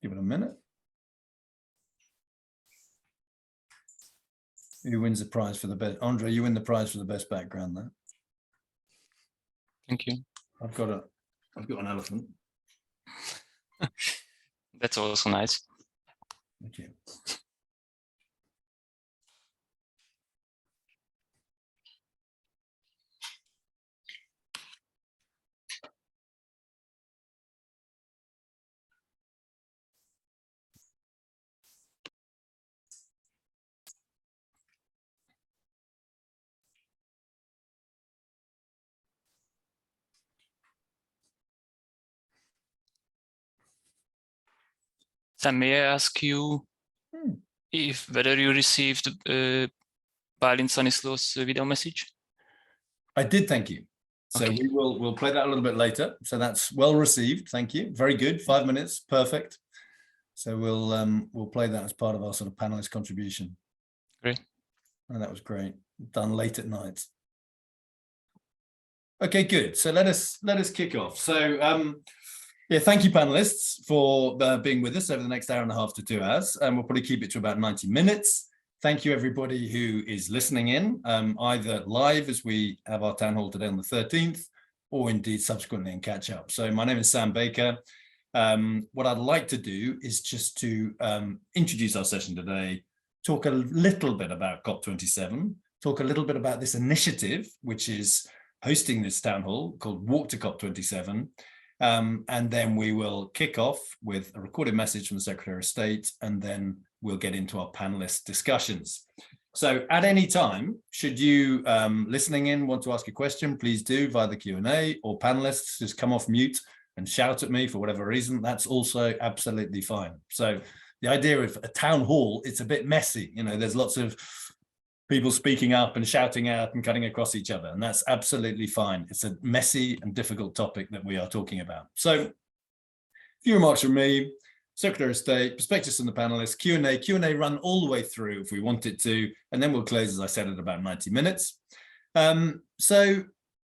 Give it a minute. Who wins the prize for the best? Andre, you win the prize for the best background there. Thank you. I've got an elephant. That's also nice. Thank you. Sam, may I ask you whether you received Balint Szaniszlo's video message? I did, thank you. So Okay. we'll play that a little bit later. So that's well received. Thank you. Very good. 5 minutes. Perfect. So we'll play that as part of our sort of panelist contribution. Great. And that was great. Done late at night. Okay, good. So let us kick off. So yeah, thank you, panelists, for being with us over the next hour and a half to 2 hours. And we'll probably keep it to about 90 minutes. Thank you, everybody who is listening in, either live as we have our town hall today on the 13th, or indeed subsequently in catch up. So my name is Sam Baker. What I'd like to do is just to introduce our session today, talk a little bit about COP27, talk a little bit about this initiative, which is hosting this town hall called Walk2COP27. And then we will kick off with a recorded message from the Secretary of State, and then we'll get into our panelist discussions. So at any time, should you listening in want to ask a question, please do via the Q&A, or panelists just come off mute and shout at me for whatever reason. That's also absolutely fine. So the idea of a town hall, it's a bit messy. You know, there's lots of people speaking up and shouting out and cutting across each other, and that's absolutely fine. It's a messy and difficult topic that we are talking about. So a few remarks from me, Secretary of State, perspectives from the panelists, Q&A run all the way through if we want it to, and then we'll close, as I said, at about 90 minutes. So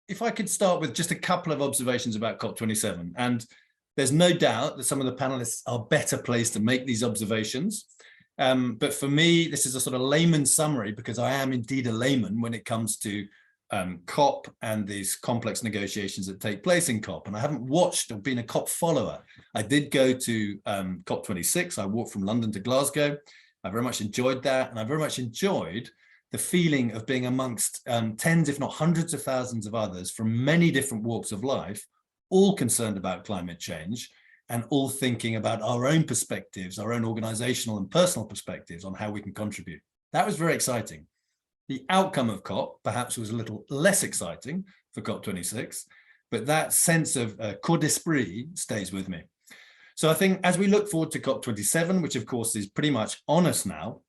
if I could start with just a couple of observations about COP27, and there's no doubt that some of the panelists are better placed to make these observations. But for me, this is a sort of layman summary, because I am indeed a layman when it comes to COP and these complex negotiations that take place in COP. And I haven't watched or been a COP follower. I did go to COP26. I walked from London to Glasgow. I very much enjoyed that. And I very much enjoyed the feeling of being amongst tens, if not hundreds of thousands of others from many different walks of life, all concerned about climate change, and all thinking about our own perspectives, our own organizational and personal perspectives on how we can contribute. That was very exciting. The outcome of COP perhaps was a little less exciting for COP26, but that sense of corps d'esprit stays with me. So I think as we look forward to COP27, which of course is pretty much on us now,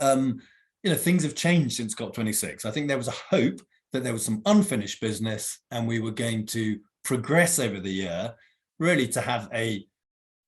you know, things have changed since COP26. I think there was a hope that there was some unfinished business and we were going to progress over the year, really to have a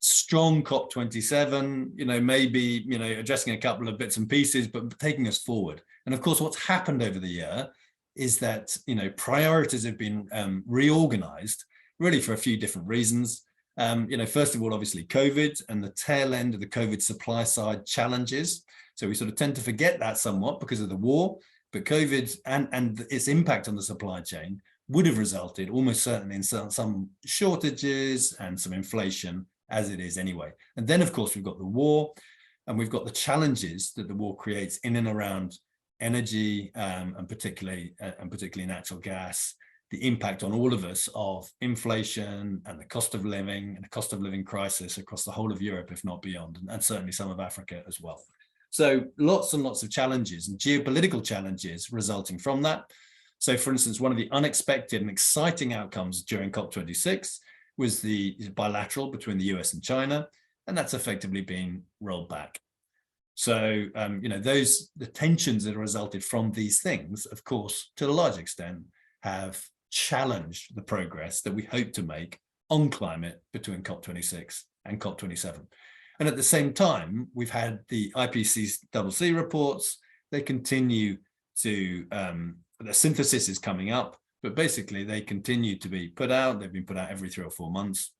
strong COP27, you know, maybe, you know, addressing a couple of bits and pieces, but taking us forward. And of course, what's happened over the year is that, you know, priorities have been reorganized really for a few different reasons. You know, first of all, obviously COVID and the tail end of the COVID supply side challenges. So we sort of tend to forget that somewhat because of the war, but COVID and its impact on the supply chain would have resulted almost certainly in some shortages and some inflation, as it is anyway. And then, of course, we've got the war, and we've got the challenges that the war creates in and around energy, and particularly natural gas, the impact on all of us of inflation and the cost of living and the cost of living crisis across the whole of Europe, if not beyond, and certainly some of Africa as well. So lots and lots of challenges and geopolitical challenges resulting from that. So, for instance, one of the unexpected and exciting outcomes during COP26 was the bilateral between the US and China, and that's effectively been rolled back. So, you know, the tensions that have resulted from these things, of course, to a large extent, have challenged the progress that we hope to make on climate between COP26 and COP27. And at the same time, we've had the IPCC reports. They continue to the synthesis is coming up, but basically they continue to be put out. They've been put out every 3 or 4 months.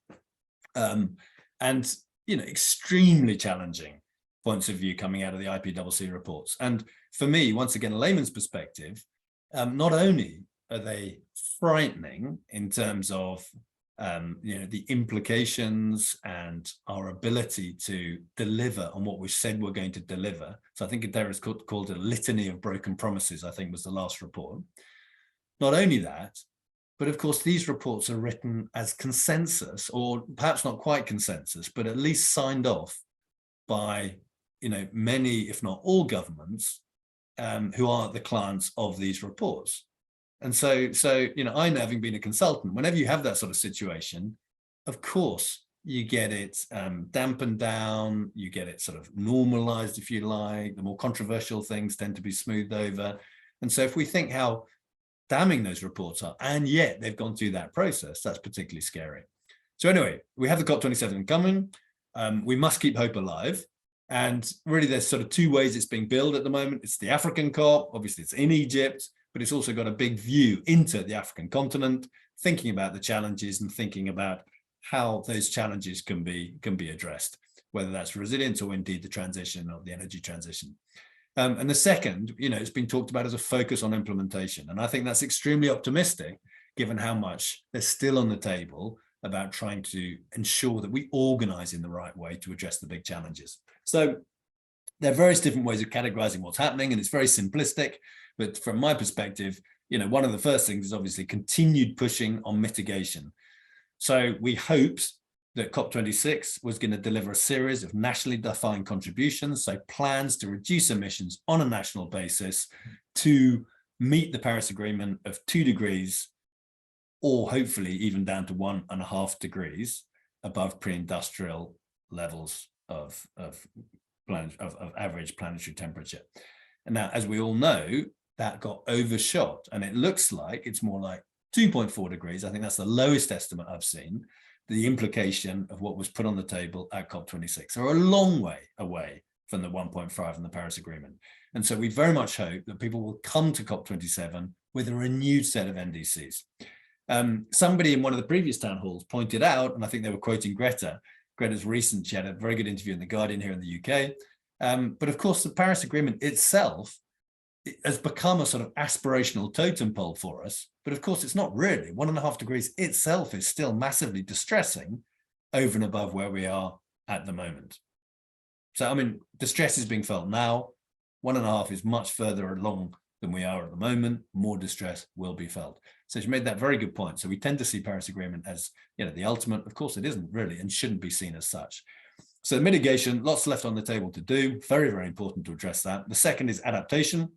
And extremely challenging points of view coming out of the IPCC reports. And for me, once again, a layman's perspective, not only are they frightening in terms of the implications and our ability to deliver on what we said we're going to deliver. So I think Adair is called a litany of broken promises, I think was the last report. Not only that, but of course, these reports are written as consensus, or perhaps not quite consensus, but at least signed off by many, if not all, governments who are the clients of these reports. And so I know, having been a consultant, whenever you have that sort of situation, of course, you get it dampened down, you get it sort of normalized, if you like. The more controversial things tend to be smoothed over. And so if we think how damning those reports are, and yet they've gone through that process, that's particularly scary. So anyway, we have the COP27 coming. We must keep hope alive. And really, there's sort of two ways it's being billed at the moment. It's the African COP, obviously it's in Egypt, but it's also got a big view into the African continent, thinking about the challenges and thinking about how those challenges can be addressed, whether that's resilience or indeed the transition or the energy transition. And the second, it's been talked about as a focus on implementation. And I think that's extremely optimistic, given how much there's still on the table about trying to ensure that we organize in the right way to address the big challenges. So there are various different ways of categorizing what's happening, and it's very simplistic. But from my perspective, one of the first things is obviously continued pushing on mitigation. So we hoped that COP26 was going to deliver a series of nationally defined contributions, so plans to reduce emissions on a national basis to meet the Paris Agreement of 2 degrees, or hopefully even down to 1.5 degrees above pre-industrial levels of average planetary temperature. And now, as we all know, that got overshot, and it looks like it's more like 2.4 degrees. I think that's the lowest estimate I've seen. The implication of what was put on the table at COP26 are a long way away from the 1.5 in the Paris Agreement. And so we very much hope that people will come to COP27 with a renewed set of NDCs. Somebody in one of the previous town halls pointed out, and I think they were quoting Greta's recent, she had a very good interview in The Guardian here in the UK. But of course, the Paris Agreement itself has become a sort of aspirational totem pole for us. But of course, it's not really. 1.5 degrees itself is still massively distressing over and above where we are at the moment. So, I mean, distress is being felt now. 1.5 is much further along than we are at the moment. More distress will be felt. So she made that very good point. So we tend to see Paris Agreement as, the ultimate. Of course, it isn't really and shouldn't be seen as such. So mitigation, lots left on the table to do. Very, very important to address that. The second is adaptation.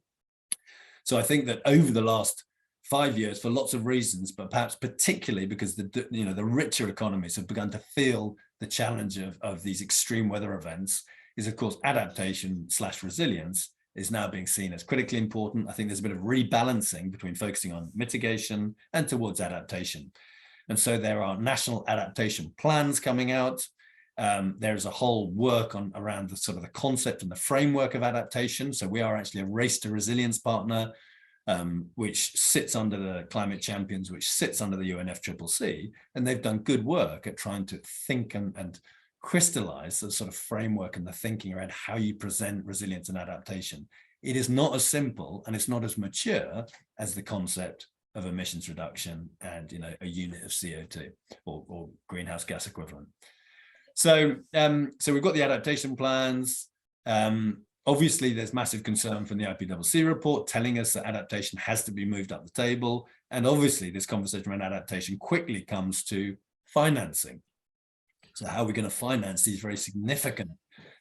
So I think that over the last 5 years, for lots of reasons, but perhaps particularly because the richer economies have begun to feel the challenge of these extreme weather events, is of course adaptation/resilience is now being seen as critically important. I think there's a bit of rebalancing between focusing on mitigation and towards adaptation. And so there are national adaptation plans coming out. There's a whole work around the sort of the concept and the framework of adaptation. So we are actually a race to resilience partner, which sits under the Climate Champions, which sits under the UNFCCC, and they've done good work at trying to think and crystallize the sort of framework and the thinking around how you present resilience and adaptation. It is not as simple and it's not as mature as the concept of emissions reduction and a unit of CO2 or greenhouse gas equivalent. So we've got the adaptation plans. Obviously, there's massive concern from the IPCC report telling us that adaptation has to be moved up the table. And obviously, this conversation around adaptation quickly comes to financing. So how are we going to finance these very significant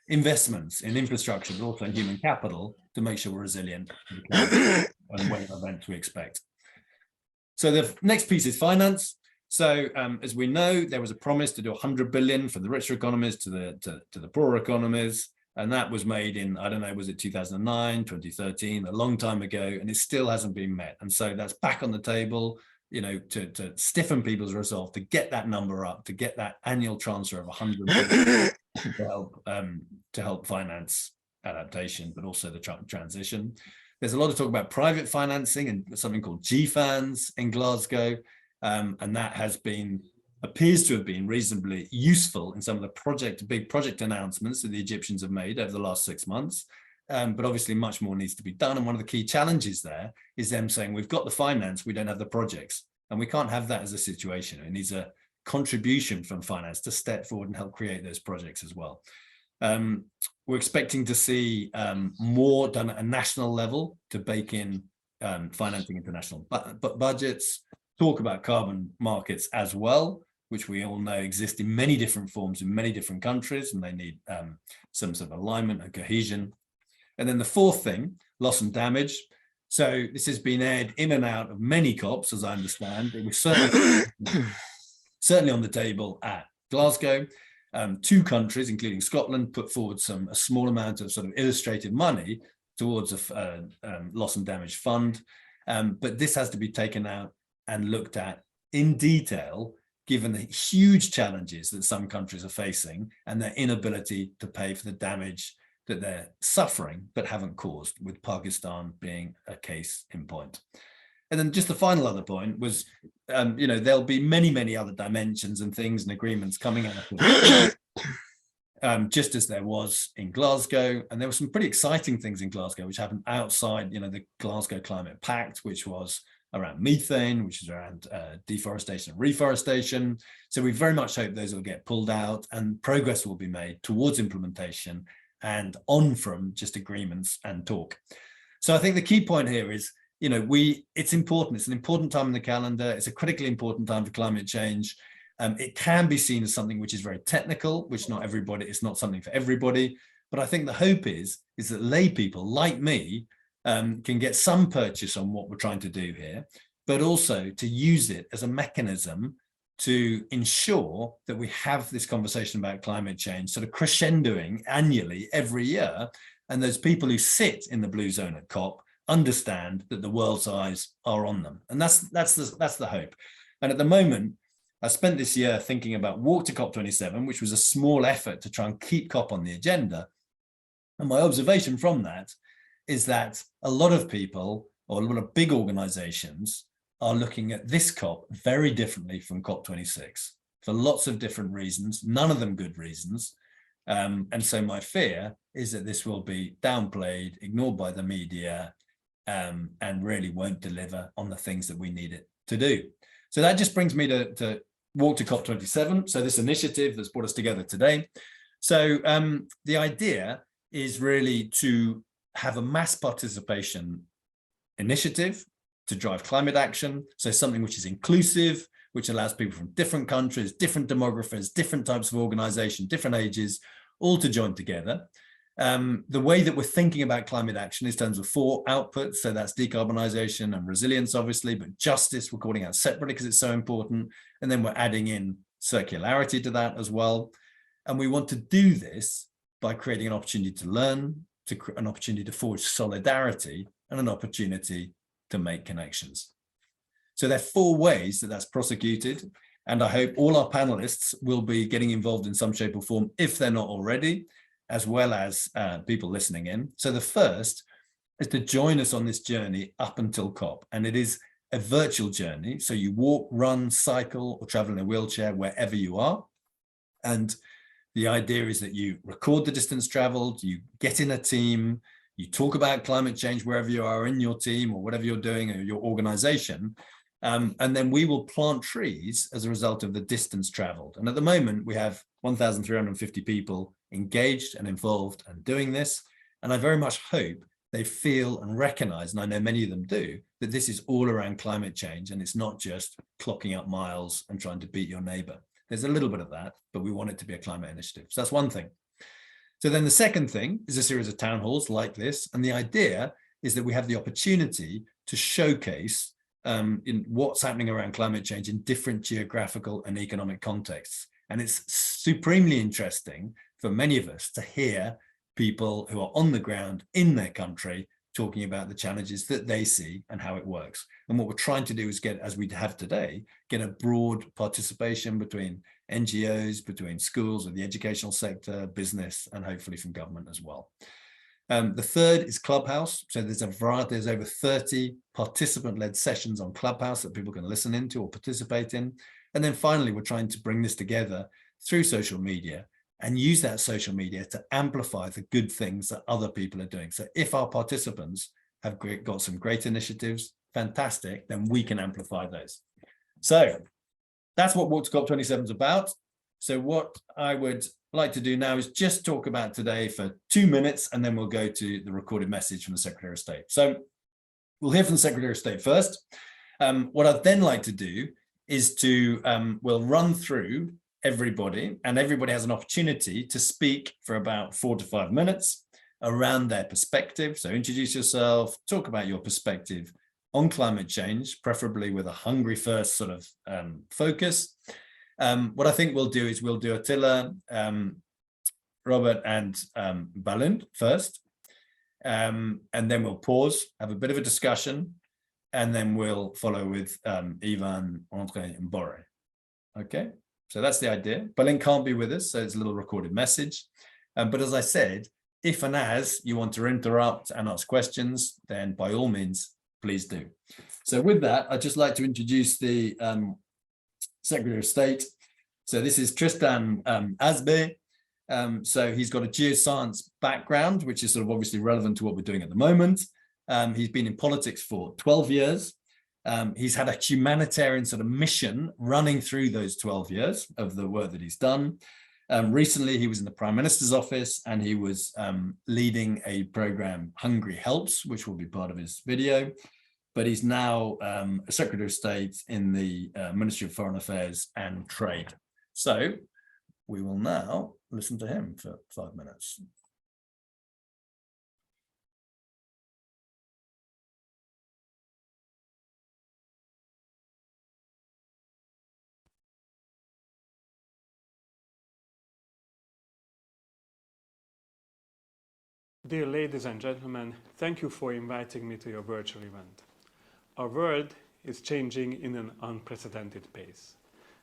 investments in infrastructure, but also in human capital to make sure we're resilient and what events we expect? So the next piece is finance. So as we know, there was a promise to do 100 billion for the richer economies to the poorer economies. And that was made in, I don't know, was it 2009, 2013, a long time ago, and it still hasn't been met. And so that's back on the table, to stiffen people's resolve, to get that number up, to get that annual transfer of 100 billion to help finance adaptation, but also the transition. There's a lot of talk about private financing and something called GFANS in Glasgow. And that has been appears to have been reasonably useful in some of the big project announcements that the Egyptians have made over the last 6 months. But obviously much more needs to be done. And one of the key challenges there is them saying, we've got the finance, we don't have the projects. And we can't have that as a situation. It needs a contribution from finance to step forward and help create those projects as well. We're expecting to see more done at a national level to bake in financing international budgets, talk about carbon markets as well, which we all know exist in many different forms in many different countries, and they need some sort of alignment and cohesion. And then the fourth thing, loss and damage. So this has been aired in and out of many COPs, as I understand. It was certainly on the table at Glasgow. 2 countries, including Scotland, put forward a small amount of sort of illustrative money towards a loss and damage fund. But this has to be taken out and looked at in detail, given the huge challenges that some countries are facing and their inability to pay for the damage that they're suffering but haven't caused, with Pakistan being a case in point. And then just the final other point was, there'll be many, many other dimensions and things and agreements coming out of just as there was in Glasgow. And there were some pretty exciting things in Glasgow, which happened outside, the Glasgow Climate Pact, which was around methane, which is around deforestation and reforestation. So we very much hope those will get pulled out and progress will be made towards implementation and on from just agreements and talk. So I think the key point here is, it's important. It's an important time in the calendar. It's a critically important time for climate change. It can be seen as something which is very technical, which it's not something for everybody. But I think the hope is that lay people like me can get some purchase on what we're trying to do here, but also to use it as a mechanism to ensure that we have this conversation about climate change sort of crescendoing annually every year. And those people who sit in the blue zone at COP understand that the world's eyes are on them. And that's the hope. And at the moment, I spent this year thinking about Walk2COP27, which was a small effort to try and keep COP on the agenda. And my observation from that is that a lot of people, or a lot of big organizations, are looking at this COP very differently from COP26 for lots of different reasons, none of them good reasons. And so my fear is that this will be downplayed, ignored by the media, and really won't deliver on the things that we need it to do. So that just brings me to Walk2COP27. So this initiative that's brought us together today. So the idea is really to have a mass participation initiative to drive climate action. So something which is inclusive, which allows people from different countries, different demographers, different types of organization, different ages, all to join together. The way that we're thinking about climate action is in terms of 4 outputs. So that's decarbonization and resilience, obviously, but justice we're calling out separately because it's so important. And then we're adding in circularity to that as well. And we want to do this by creating an opportunity to learn, an opportunity to forge solidarity, and an opportunity to make connections. So there are 4 ways that that's prosecuted. And I hope all our panelists will be getting involved in some shape or form if they're not already, as well as people listening in. So the first is to join us on this journey up until COP. And it is a virtual journey. So you walk, run, cycle, or travel in a wheelchair wherever you are. And the idea is that you record the distance traveled, you get in a team, you talk about climate change wherever you are in your team or whatever you're doing or your organization. And then we will plant trees as a result of the distance traveled. And at the moment, we have 1,350 people engaged and involved and doing this. And I very much hope they feel and recognize, and I know many of them do, that this is all around climate change and it's not just clocking up miles and trying to beat your neighbor. There's a little bit of that, but we want it to be a climate initiative. So that's one thing. So then the second thing is a series of town halls like this. And the idea is that we have the opportunity to showcase in what's happening around climate change in different geographical and economic contexts. And it's supremely interesting for many of us to hear people who are on the ground in their country talking about the challenges that they see and how it works. And what we're trying to do is get, as we have today, get a broad participation between NGOs, between schools and the educational sector, business, and hopefully from government as well. The third is Clubhouse. So there's over 30 participant-led sessions on Clubhouse that people can listen into or participate in. And then finally, we're trying to bring this together through social media and use that social media to amplify the good things that other people are doing. So if our participants have got some great initiatives, fantastic, then we can amplify those. So that's what Walk2COP27 is about. So what I would like to do now is just talk about today for 2 minutes, and then we'll go to the recorded message from the Secretary of State. So we'll hear from the Secretary of State first. What I'd then like to do is to, we'll run through everybody, and everybody has an opportunity to speak for about 4 to 5 minutes around their perspective. So introduce yourself, talk about your perspective on climate change, preferably with a Hungary first sort of focus. What I think we'll do is we'll do Attila, Robert and Balint first, and then we'll pause, have a bit of a discussion, and then we'll follow with Ivan, Endre and Bori. Okay, so that's the idea. Balint can't be with us, so it's a little recorded message. But as I said, if and as you want to interrupt and ask questions, then by all means, please do. So with that, I'd just like to introduce the Secretary of State. So this is Tristan Azbej. So he's got a geoscience background, which is sort of obviously relevant to what we're doing at the moment. He's been in politics for 12 years. He's had a humanitarian sort of mission running through those 12 years of the work that he's done. Recently, he was in the Prime Minister's office and he was leading a program, Hungary Helps, which will be part of his video. But he's now a Secretary of State in the Ministry of Foreign Affairs and Trade. So we will now listen to him for 5 minutes. Dear ladies and gentlemen, thank you for inviting me to your virtual event. Our world is changing in an unprecedented pace.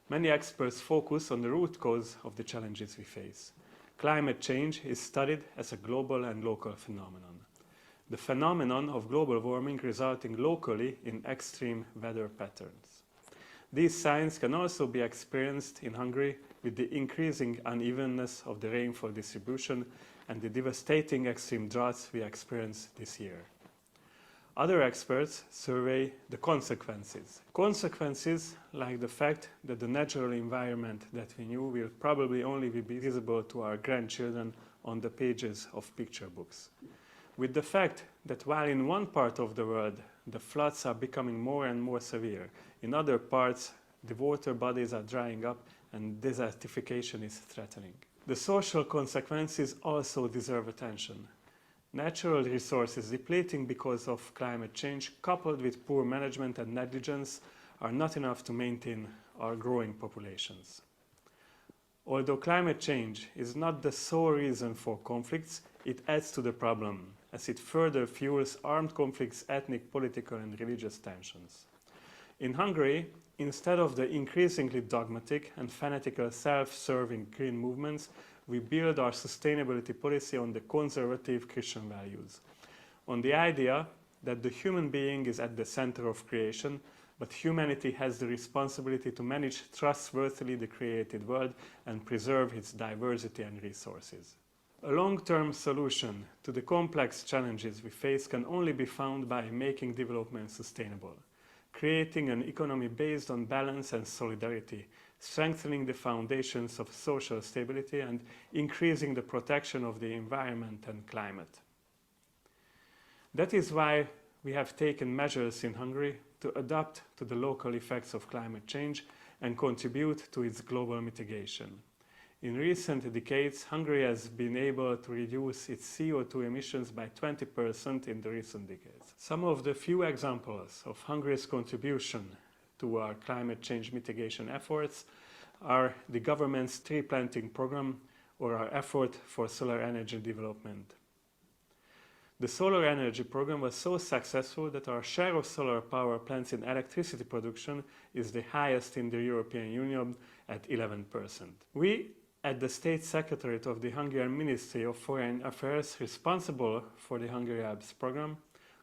Many experts focus on the root cause of the challenges we face. Climate change is studied as a global and local phenomenon. The phenomenon of global warming resulting locally in extreme weather patterns. These signs can also be experienced in Hungary with the increasing unevenness of the rainfall distribution and the devastating extreme droughts we experienced this year. Other experts survey the consequences. Consequences like the fact that the natural environment that we knew will probably only be visible to our grandchildren on the pages of picture books. With the fact that while in one part of the world the floods are becoming more and more severe, in other parts the water bodies are drying up and desertification is threatening. The social consequences also deserve attention. Natural resources depleting because of climate change, coupled with poor management and negligence, are not enough to maintain our growing populations. Although climate change is not the sole reason for conflicts, it adds to the problem, as it further fuels armed conflicts, ethnic, political and religious tensions. In Hungary, instead of the increasingly dogmatic and fanatical self-serving green movements, we build our sustainability policy on the conservative Christian values, on the idea that the human being is at the center of creation, but humanity has the responsibility to manage trustworthily the created world and preserve its diversity and resources. A long-term solution to the complex challenges we face can only be found by making development sustainable, creating an economy based on balance and solidarity, strengthening the foundations of social stability and increasing the protection of the environment and climate. That is why we have taken measures in Hungary to adapt to the local effects of climate change and contribute to its global mitigation. In recent decades, Hungary has been able to reduce its CO2 emissions by 20% in the recent decades. Some of the few examples of Hungary's contribution to our climate change mitigation efforts are the government's tree planting program or our effort for solar energy development. The solar energy program was so successful that our share of solar power plants in electricity production is the highest in the European Union at 11%. We, at the State Secretariat of the Hungarian Ministry of Foreign Affairs responsible for the Hungary Helps program,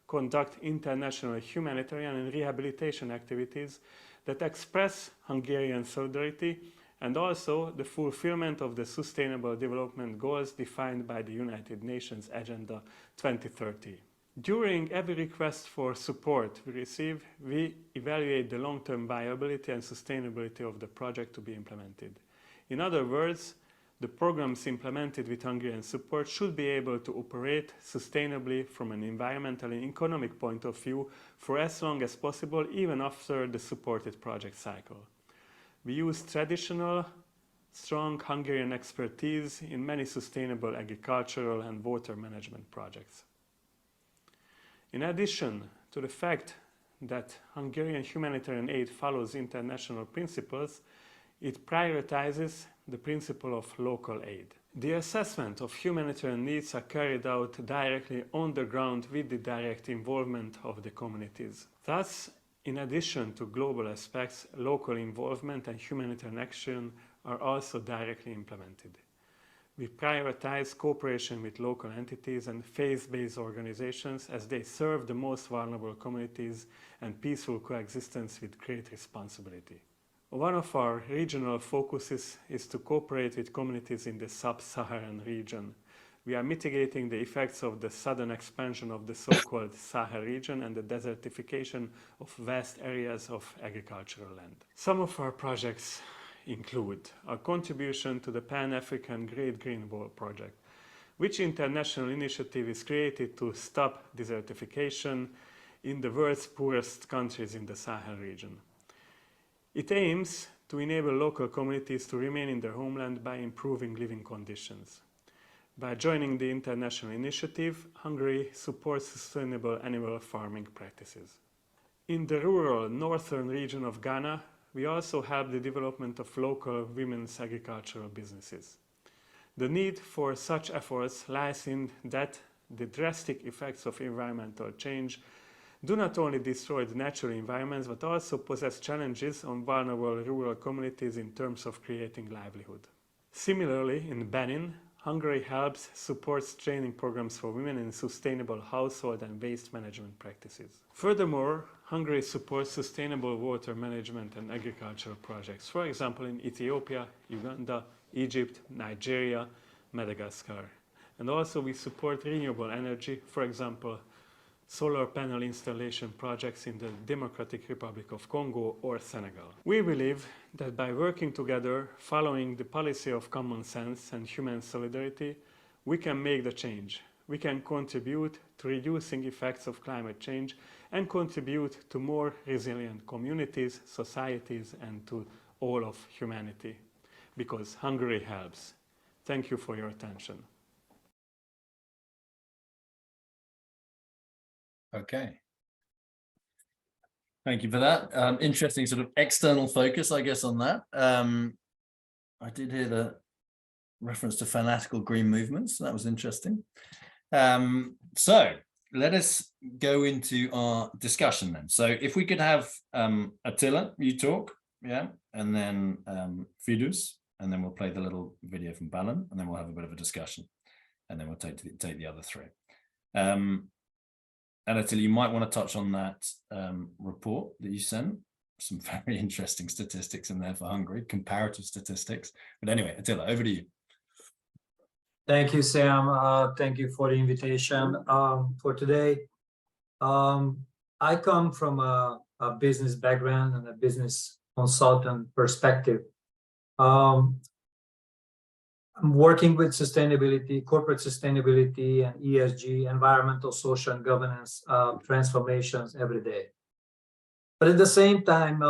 conduct international humanitarian and rehabilitation activities that express Hungarian solidarity and also the fulfillment of the Sustainable Development Goals defined by the United Nations Agenda 2030. During every request for support we receive, we evaluate the long-term viability and sustainability of the project to be implemented. In other words, the programs implemented with Hungarian support should be able to operate sustainably from an environmental and economic point of view for as long as possible, even after the supported project cycle. We use traditional, strong Hungarian expertise in many sustainable agricultural and water management projects. In addition to the fact that Hungarian humanitarian aid follows international principles, it prioritizes the principle of local aid. The assessment of humanitarian needs are carried out directly on the ground with the direct involvement of the communities. Thus, in addition to global aspects, local involvement and humanitarian action are also directly implemented. We prioritize cooperation with local entities and faith-based organizations as they serve the most vulnerable communities and peaceful coexistence with great responsibility. One of our regional focuses is to cooperate with communities in the sub-Saharan region. We are mitigating the effects of the sudden expansion of the so-called Sahel region and the desertification of vast areas of agricultural land. Some of our projects include a contribution to the Pan-African Great Green Wall project, which international initiative is created to stop desertification in the world's poorest countries in the Sahel region. It aims to enable local communities to remain in their homeland by improving living conditions. By joining the international initiative, Hungary supports sustainable animal farming practices. In the rural northern region of Ghana, we also help the development of local women's agricultural businesses. The need for such efforts lies in that the drastic effects of environmental change do not only destroy the natural environments but also possess challenges on vulnerable rural communities in terms of creating livelihood. Similarly, in Benin, Hungary supports training programs for women in sustainable household and waste management practices. Furthermore, Hungary supports sustainable water management and agricultural projects, for example in Ethiopia, Uganda, Egypt, Nigeria, Madagascar. And also we support renewable energy, for example, solar panel installation projects in the Democratic Republic of Congo or Senegal. We believe that by working together, following the policy of common sense and human solidarity, we can make the change. We can contribute to reducing effects of climate change and contribute to more resilient communities, societies, and to all of humanity. Because Hungary helps. Thank you for your attention. Okay. Thank you for that. Interesting sort of external focus, I guess, on that. I did hear the reference to fanatical green movements. That was interesting. So let us go into our discussion then. So if we could have Attila, you talk, yeah, and then Fidrich, and then we'll play the little video from Balint, and then we'll have a bit of a discussion, and then we'll take the other three. And Attila, you might want to touch on that report that you sent. Some very interesting statistics in there for Hungary, comparative statistics. But anyway, Attila, over to you. Thank you, Sam. Thank you for the invitation for today. I come from a business background and a business consultant perspective. I'm working with sustainability, corporate sustainability and ESG, environmental, social, and governance transformations every day. But at the same time,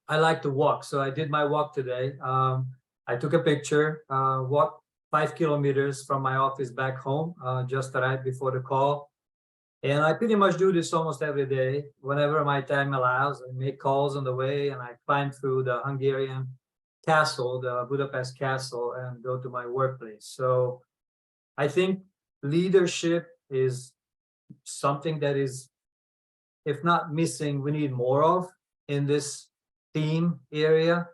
I like to walk. So I did my walk today. I took a picture, walked 5 kilometers from my office back home, just right before the call. And I pretty much do this almost every day. Whenever my time allows, I make calls on the way and I climb through the Hungarian castle, the Budapest castle, and go to my workplace. So I think leadership is something that is, if not missing, we need more of in this team area.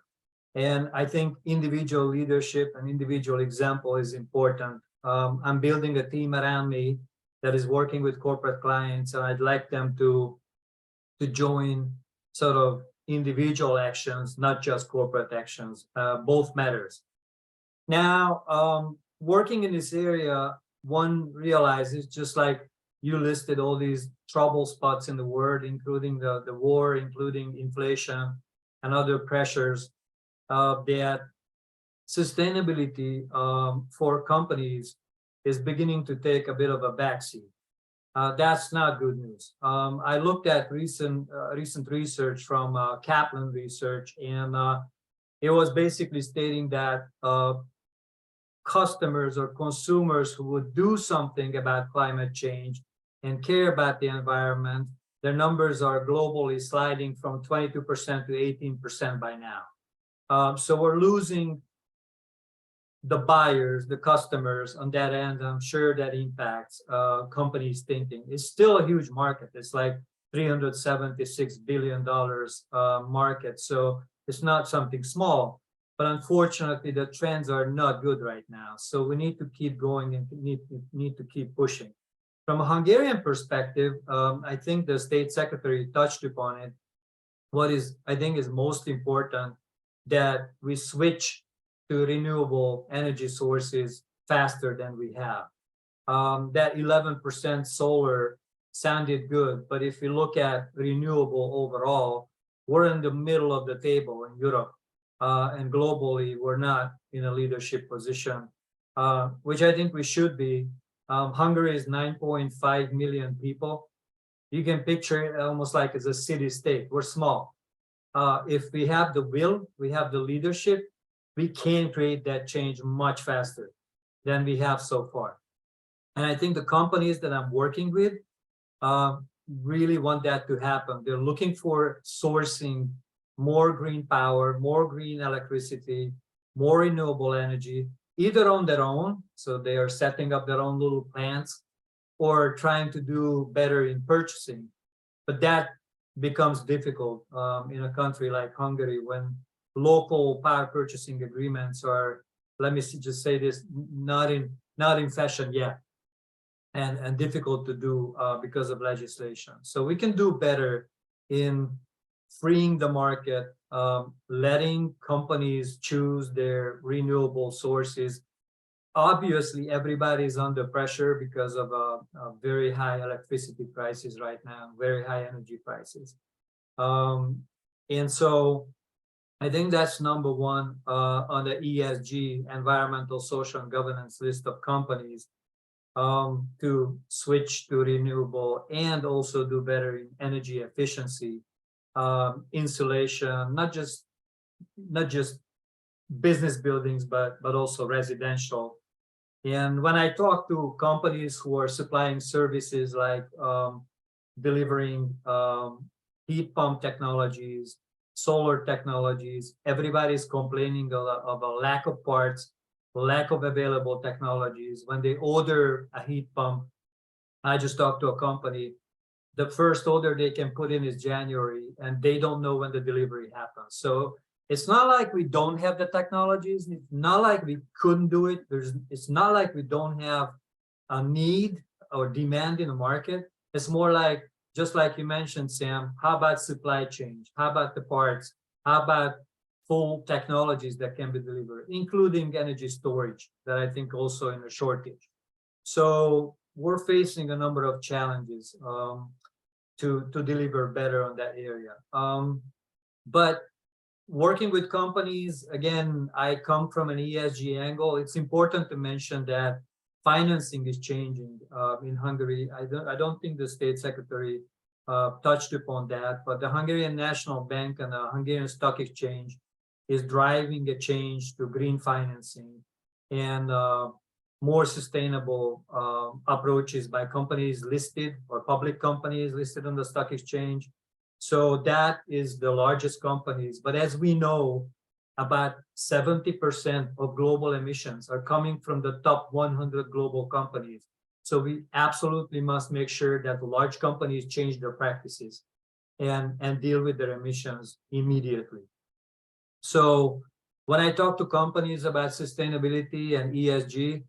And I think individual leadership and individual example is important. I'm building a team around me that is working with corporate clients, and I'd like them to join sort of individual actions, not just corporate actions. Both matters. Now, working in this area, one realizes, just like you listed all these trouble spots in the world, including the war, including inflation and other pressures, that sustainability for companies is beginning to take a bit of a backseat. That's not good news. I looked at recent research from Kaplan Research, and it was basically stating that customers or consumers who would do something about climate change and care about the environment, their numbers are globally sliding from 22% to 18% by now. So we're losing the buyers, the customers on that end. I'm sure that impacts companies' thinking. It's still a huge market. It's like $376 billion market. So it's not something small, but unfortunately the trends are not good right now. So we need to keep going and need to keep pushing. From a Hungarian perspective, I think the state secretary touched upon it. What is, I think, is most important, that we switch to renewable energy sources faster than we have. That 11% solar sounded good, but if you look at renewable overall, we're in the middle of the table in Europe, and globally, we're not in a leadership position, which I think we should be. Hungary is 9.5 million people. You can picture it almost like it's a city-state. We're small. If we have the will, we have the leadership, we can create that change much faster than we have so far. And I think the companies that I'm working with really want that to happen. They're looking for sourcing more green power, more green electricity, more renewable energy, either on their own, so they are setting up their own little plants, or trying to do better in purchasing. But that becomes difficult in a country like Hungary, when local power purchasing agreements are, let me just say this, not in fashion yet, and difficult to do because of legislation. So we can do better in freeing the market, letting companies choose their renewable sources. Obviously, everybody's under pressure because of very high electricity prices right now, very high energy prices. And so I think that's number one on the ESG, environmental, social, and governance list of companies, to switch to renewable and also do better in energy efficiency, insulation, not just business buildings, but also residential. And when I talk to companies who are supplying services like delivering heat pump technologies, solar technologies, everybody's complaining of a lack of parts, lack of available technologies. When they order a heat pump, I just talked to a company, the first order they can put in is January, and they don't know when the delivery happens. So it's not like we don't have the technologies. It's not like we couldn't do it. It's not like we don't have a need or demand in the market. It's more like, just like you mentioned, Sam, how about supply chain? How about the parts? How about full technologies that can be delivered, including energy storage, that I think also in a shortage. So we're facing a number of challenges to deliver better on that area. But working with companies, again, I come from an ESG angle. It's important to mention that financing is changing in Hungary. I don't think the state secretary touched upon that, but the Hungarian National Bank and the Hungarian Stock Exchange is driving a change to green financing and more sustainable approaches by companies listed or public companies listed on the stock exchange. So that is the largest companies. But as we know, about 70% of global emissions are coming from the top 100 global companies. So we absolutely must make sure that the large companies change their practices and deal with their emissions immediately. So when I talk to companies about sustainability and ESG,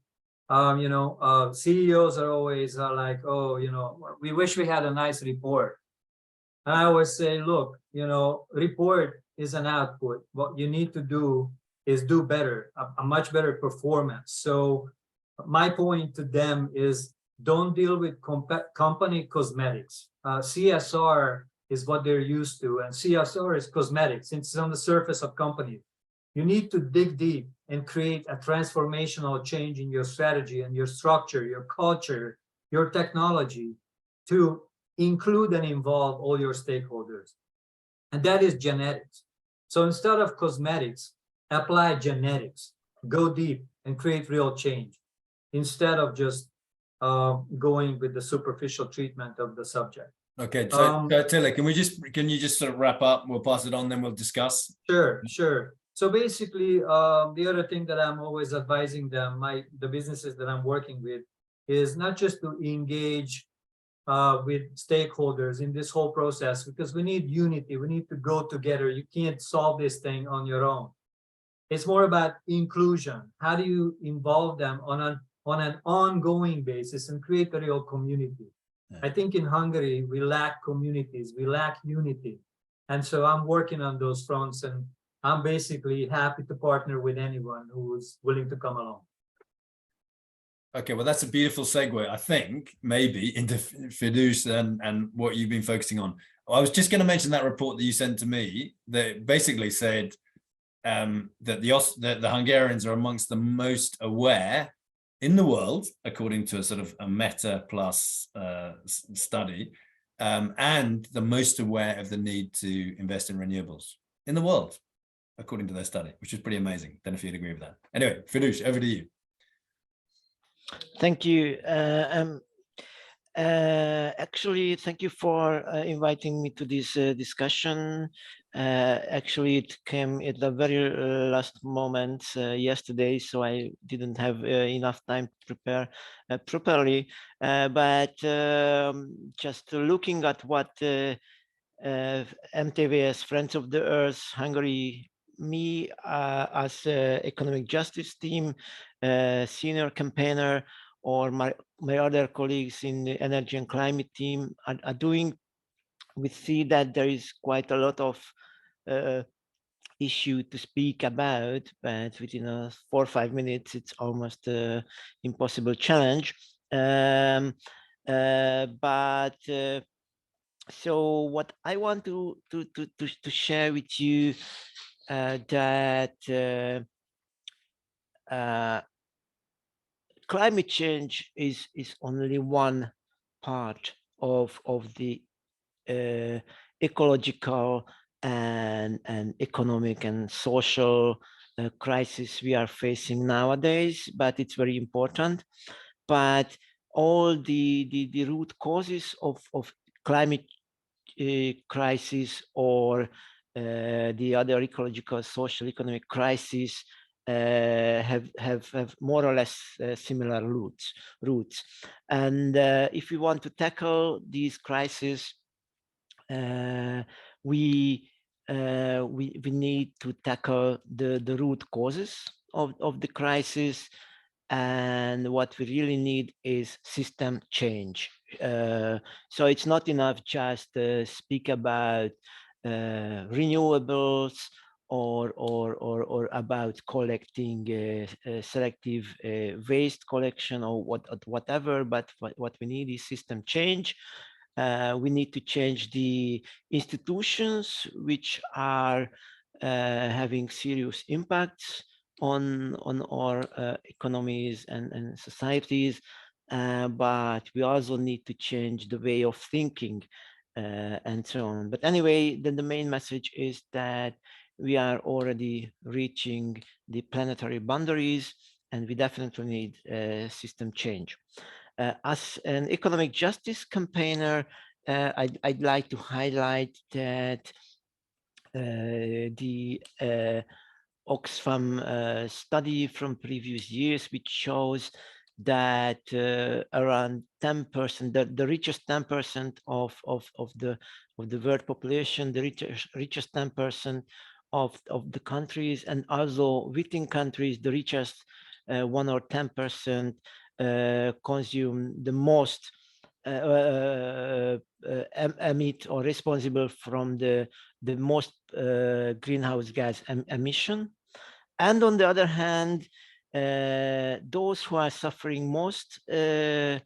CEOs are always like, oh, we wish we had a nice report. I always say, look, report is an output. What you need to do is do better, a much better performance. So my point to them is don't deal with company cosmetics. CSR is what they're used to, and CSR is cosmetics. It's on the surface of companies. You need to dig deep and create a transformational change in your strategy and your structure, your culture, your technology to include and involve all your stakeholders. And that is genetics. So instead of cosmetics, apply genetics, go deep and create real change instead of just going with the superficial treatment of the subject. Okay, so Attila, can you just sort of wrap up? We'll pass it on, then we'll discuss. Sure. So basically, the other thing that I'm always advising them, the businesses that I'm working with, is not just to engage with stakeholders in this whole process, because we need unity. We need to go together. You can't solve this thing on your own. It's more about inclusion. How do you involve them on an ongoing basis and create a real community? Yeah. I think in Hungary, we lack communities, we lack unity. And so I'm working on those fronts, and I'm basically happy to partner with anyone who's willing to come along. Okay, well, that's a beautiful segue, I think, maybe into Fidrich and what you've been focusing on. I was just going to mention that report that you sent to me that basically said that the Hungarians are amongst the most aware in the world, according to a sort of a Meta Plus study, and the most aware of the need to invest in renewables in the world, according to their study, which is pretty amazing. Don't know if you'd agree with that. Anyway, Fidrich, over to you. Thank you. Actually, thank you for inviting me to this discussion. Actually, it came at the very last moment yesterday, so I didn't have enough time to prepare properly. But just looking at what MTVSZ, Friends of the Earth, Hungary, me as economic justice team, senior campaigner, or my other colleagues in the energy and climate team are doing, we see that there is quite a lot of issue to speak about, but within 4 or 5 minutes, it's almost an impossible challenge. So what I want to share with you that climate change is only one part of the ecological and economic and social crisis we are facing nowadays, but it's very important. But all the root causes of climate crisis or the other ecological, social, economic crisis have more or less similar roots. And if we want to tackle these crises, we need to tackle the root causes of the crisis, and what we really need is system change. So it's not enough just speak about renewables or about collecting selective waste collection or whatever, but what we need is system change. We need to change the institutions which are having serious impacts on our economies and societies, but we also need to change the way of thinking and so on. But anyway, then the main message is that we are already reaching the planetary boundaries, and we definitely need system change. As an economic justice campaigner, I'd like to highlight that the Oxfam study from previous years, which shows that around 10%, the richest 10% of the world population, the richest 10% of the countries, and also within countries, the richest 1 or 10% consume the most emit or responsible from the most greenhouse gas emission. And on the other hand, those who are suffering most the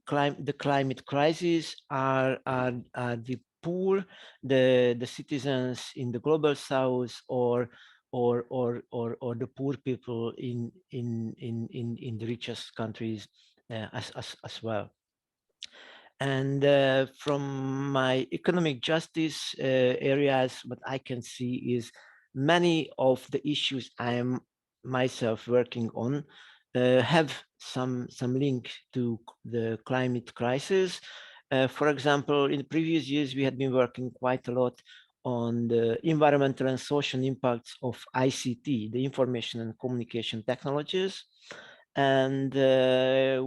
climate crisis are the poor, the citizens in the global south, or the poor people in the richest countries as well. And from my economic justice areas, what I can see is many of the issues I am myself working on have some link to the climate crisis. For example, in the previous years, we had been working quite a lot on the environmental and social impacts of ICT, the information and communication technologies. And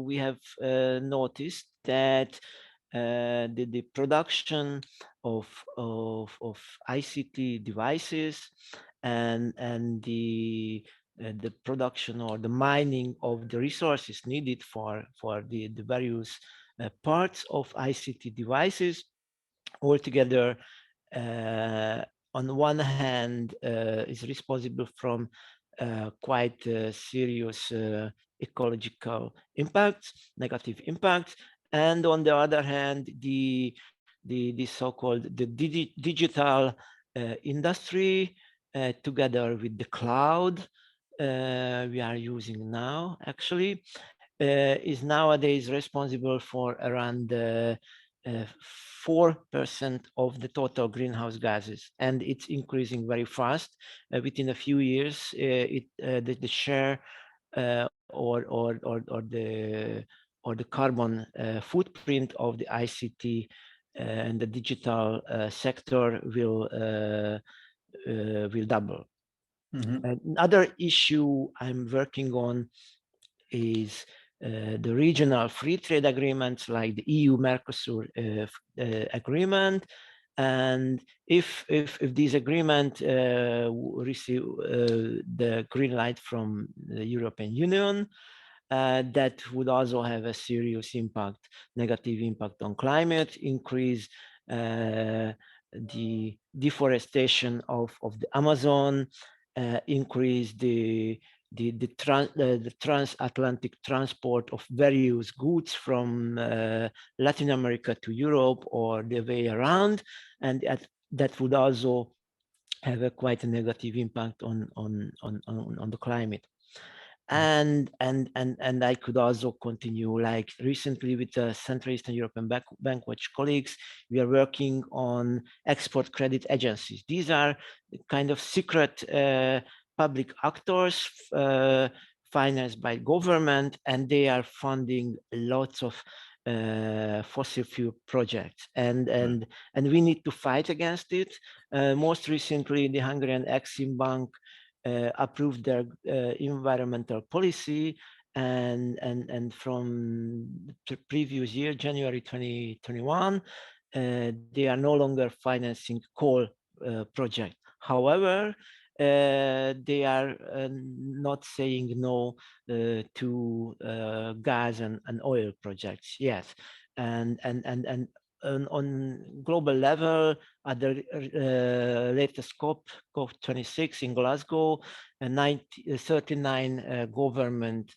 we have noticed that the production of ICT devices and the production or the mining of the resources needed for the various parts of ICT devices altogether, on one hand, is responsible from quite serious ecological impacts, negative impacts, and on the other hand, the so-called digital industry, together with the cloud we are using now, actually, is nowadays responsible for around 4% of the total greenhouse gases, and it's increasing very fast. Within a few years, the share or the carbon footprint of the ICT and the digital sector will double. Another issue I'm working on is the regional free trade agreements like the EU-Mercosur agreement. And if this agreement receive the green light from the European Union, that would also have a serious impact, negative impact on climate, increase the deforestation of the Amazon, increase the transatlantic transport of various goods from Latin America to Europe or the way around, and that would also have a quite a negative impact on the climate. And I could also continue, like recently with the Central Eastern European Bankwatch colleagues, we are working on export credit agencies. These are kind of secret public actors financed by government, and they are funding lots of fossil fuel projects, and we need to fight against it. Most recently, the Hungarian Exim Bank approved their environmental policy, and from the previous year, January 2021, they are no longer financing coal project. However, they are not saying no to gas and oil projects yet, and on global level, at the latest COP27 in Glasgow, 39 government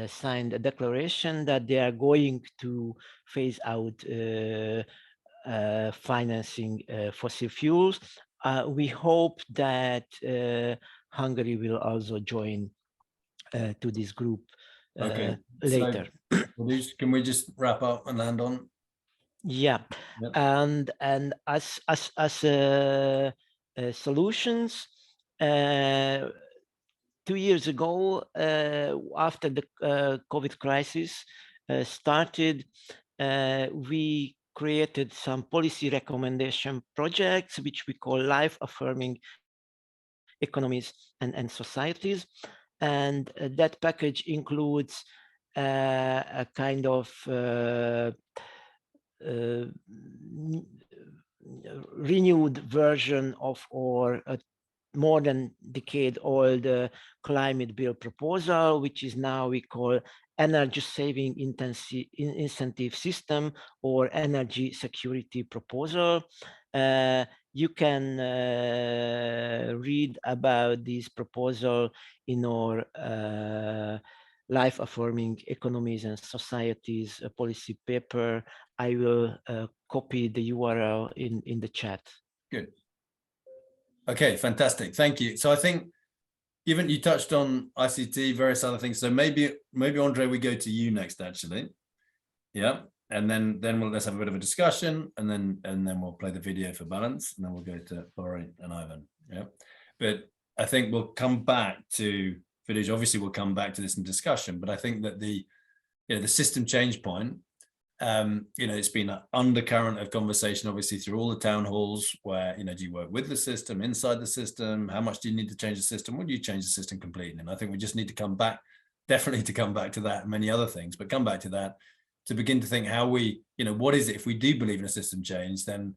signed a declaration that they are going to phase out financing fossil fuels. We hope that Hungary will also join to this group later. So, can we just wrap up and land on? Yeah, yep. And as solutions, 2 years ago, after the COVID crisis started, we created some policy recommendation projects, which we call life-affirming economies and societies. And that package includes a kind of renewed version of our more than decade old climate bill proposal, which is now we call energy saving incentive system or energy security proposal. You can read about this proposal in our life affirming economies and societies policy paper. I will copy the URL in the chat. Good. Okay, fantastic. Thank you. So I think even you touched on ICT, various other things. So maybe Endre, we go to you next, actually. Yeah. And then let's have a bit of a discussion, and then we'll play the video for balance, and then we'll go to Bori and Ivan. Yeah. But I think we'll come back to Fidrich. Obviously, we'll come back to this in discussion, but I think that the system change point, it's been an undercurrent of conversation, obviously, through all the town halls where, do you work with the system, inside the system? How much do you need to change the system? Would you change the system completely? And I think we just need to come back, definitely to come back to that and many other things, but come back to that to begin to think how we, what is it, if we do believe in a system change, then,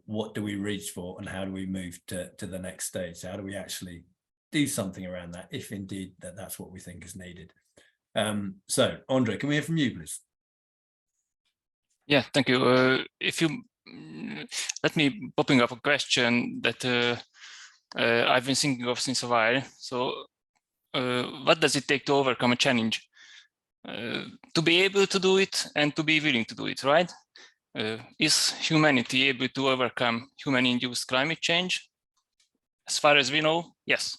what do we reach for and how do we move to the next stage? How do we actually do something around that, if indeed that's what we think is needed? So, Endre, can we hear from you, please? Yeah, thank you. If you let me popping up a question that I've been thinking of since a while. So, what does it take to overcome a challenge? To be able to do it and to be willing to do it, right? Is humanity able to overcome human-induced climate change? As far as we know, yes.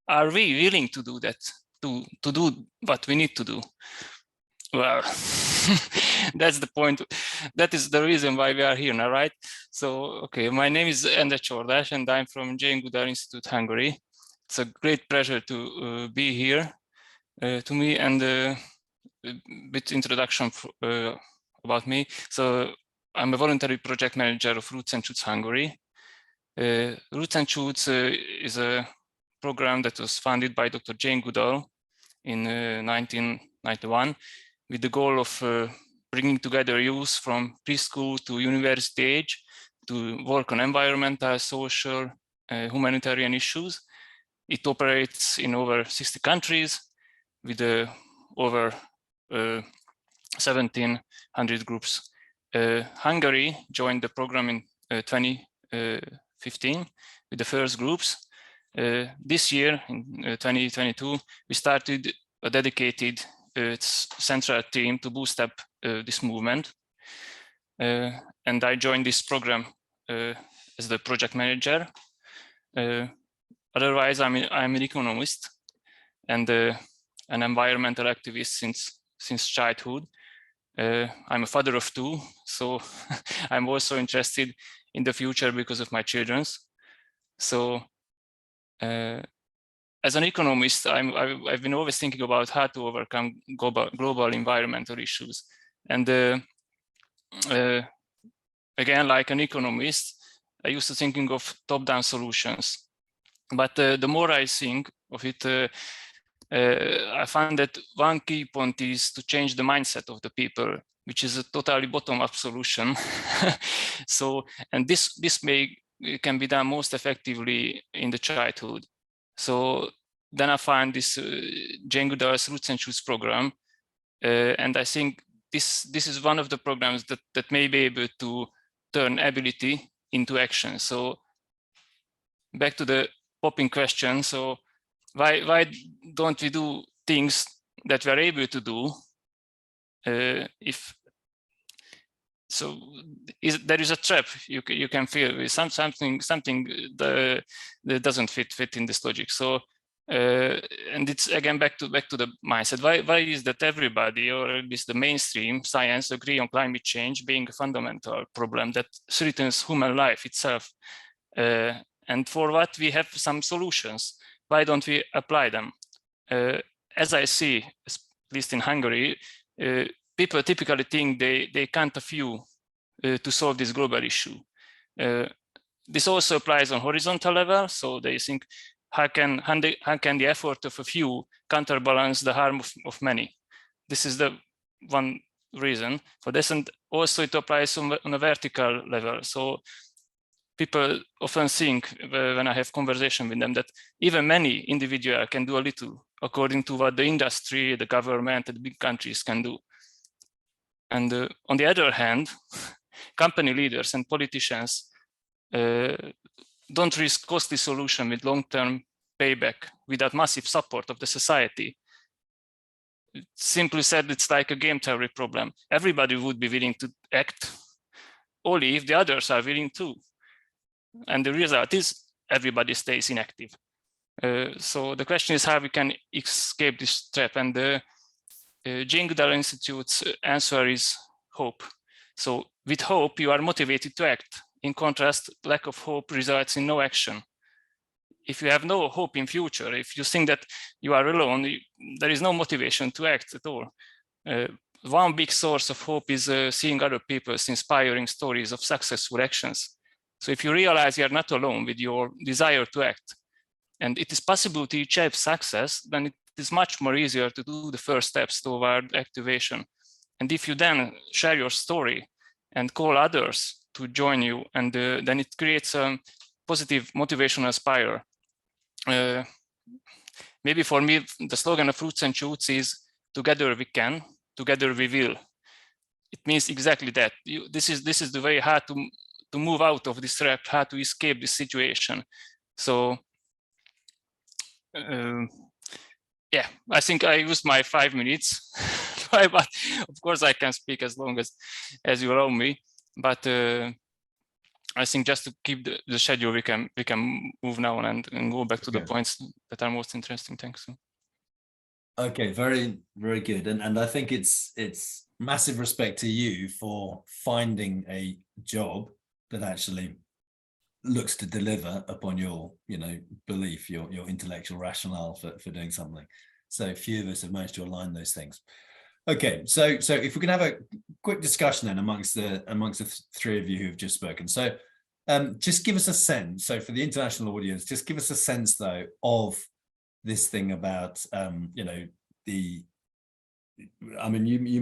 Are we willing to do that, to do what we need to do? Well, that's the point. That is the reason why we are here now, right? So, okay, my name is Endre Csordás, and I'm from Goodall Institute, Hungary. It's a great pleasure to be here. To me, and a bit introduction about me. So I'm a voluntary project manager of Roots and Shoots Hungary. Roots and Shoots is a program that was funded by Dr. Jane Goodall in 1991 with the goal of bringing together youth from preschool to university age to work on environmental, social, humanitarian issues. It operates in over 60 countries with over 1,700 groups. Hungary joined the program in 2015 with the first groups. This year, in 2022, we started a dedicated central team to boost up this movement. And I joined this program as the project manager. Otherwise, I'm an economist and an environmental activist since childhood. I'm a father of two, so I'm also interested in the future because of my children's. So as an economist, I've been always thinking about how to overcome global environmental issues. And again, like an economist, I used to thinking of top-down solutions. But the more I think of it, I found that one key point is to change the mindset of the people, which is a totally bottom-up solution. So, and this can be done most effectively in the childhood. So then I find this Jane Goodall's Roots and Shoots program, and I think this is one of the programs that may be able to turn ability into action. So back to the popping question. So why don't we do things that we are able to do? There is a trap you can feel with something that doesn't fit in this logic. So and it's again back to the mindset. Why is that everybody, or at least the mainstream science, agree on climate change being a fundamental problem that threatens human life itself? And for what we have some solutions. Why don't we apply them? As I see, at least in Hungary, people typically think they can't a few to solve this global issue. This also applies on horizontal level. So they think, how can the effort of a few counterbalance the harm of many? This is the one reason for this, and also it applies on a vertical level. So people often think when I have conversation with them that even many individuals can do a little according to what the industry, the government, and the big countries can do. And on the other hand, company leaders and politicians don't risk costly solution with long-term payback without massive support of the society. Simply said, it's like a game theory problem. Everybody would be willing to act only if the others are willing to. And the result is everybody stays inactive. So the question is how we can escape this trap. And the Goodall Institute's answer is hope. So with hope, you are motivated to act. In contrast, lack of hope results in no action. If you have no hope in future, if you think that you are alone, there is no motivation to act at all. One big source of hope is seeing other people's inspiring stories of successful actions. So if you realize you are not alone with your desire to act, and it is possible to achieve success, then it is much more easier to do the first steps toward activation. And if you then share your story and call others to join you, and then it creates a positive motivational spiral. Maybe for me, the slogan of Roots and Shoots is together we can, together we will. It means exactly that. This is the way how to move out of this trap, how to escape this situation. So yeah, I think I used my 5 minutes, but of course I can speak as long as you allow me. But I think just to keep the schedule, we can move now and go back to the points that are most interesting. Thanks. Okay, very, very good. And I think it's massive respect to you for finding a job that actually looks to deliver upon your, belief, your intellectual rationale for doing something. So few of us have managed to align those things. Okay, so if we can have a quick discussion then amongst the three of you who have just spoken. So just give us a sense. So for the international audience, just give us a sense though of this thing about you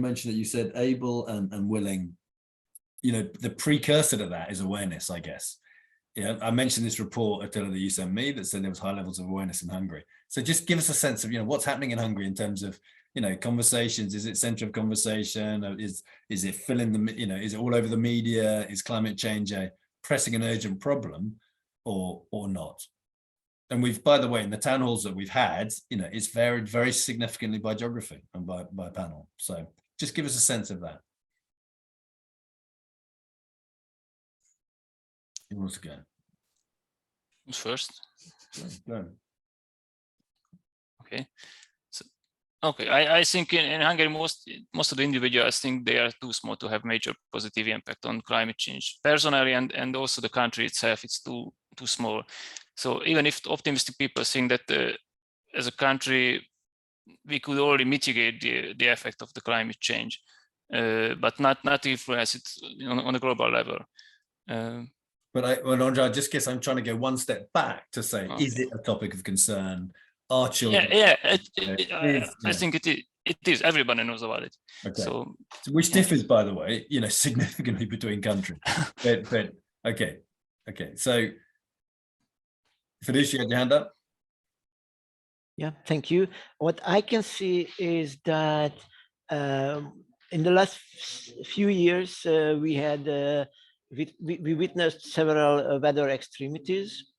mentioned that you said able and willing. The precursor to that is awareness, I guess. Yeah, I mentioned this report, Attila, that you sent me that said there was high levels of awareness in Hungary. So just give us a sense of what's happening in Hungary in terms of conversations. Is it center of conversation? Is it filling the is it all over the media? Is climate change a pressing and urgent problem or not? And we've, by the way, in the town halls that we've had, it's varied very significantly by geography and by panel. So just give us a sense of that. Who wants to go? Who's first? Go. Okay. So, okay, I think in Hungary, most of the individuals think they are too small to have major positive impact on climate change. Personally, and also the country itself, it's too small. So even if optimistic people think that as a country, we could already mitigate the effect of the climate change, but not influence it on a global level. But Endre, I just guess I'm trying to go one step back to say, okay, is it a topic of concern? Are children? Yeah, I think it is. Everybody knows about it. Okay. So which differs, by the way, significantly between countries. but okay. So, Fidrich, you had your hand up? Yeah, thank you. What I can see is that in the last few years, we witnessed several weather extremities.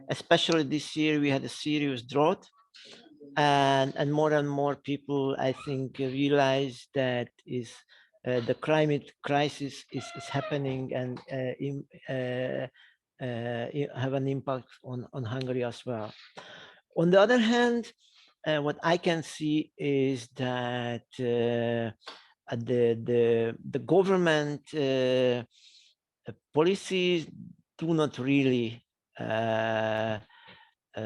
Especially this year, we had a serious drought, and more people, I think, realize that the climate crisis is happening and have an impact on Hungary as well. On the other hand, what I can see is that the government policies do not really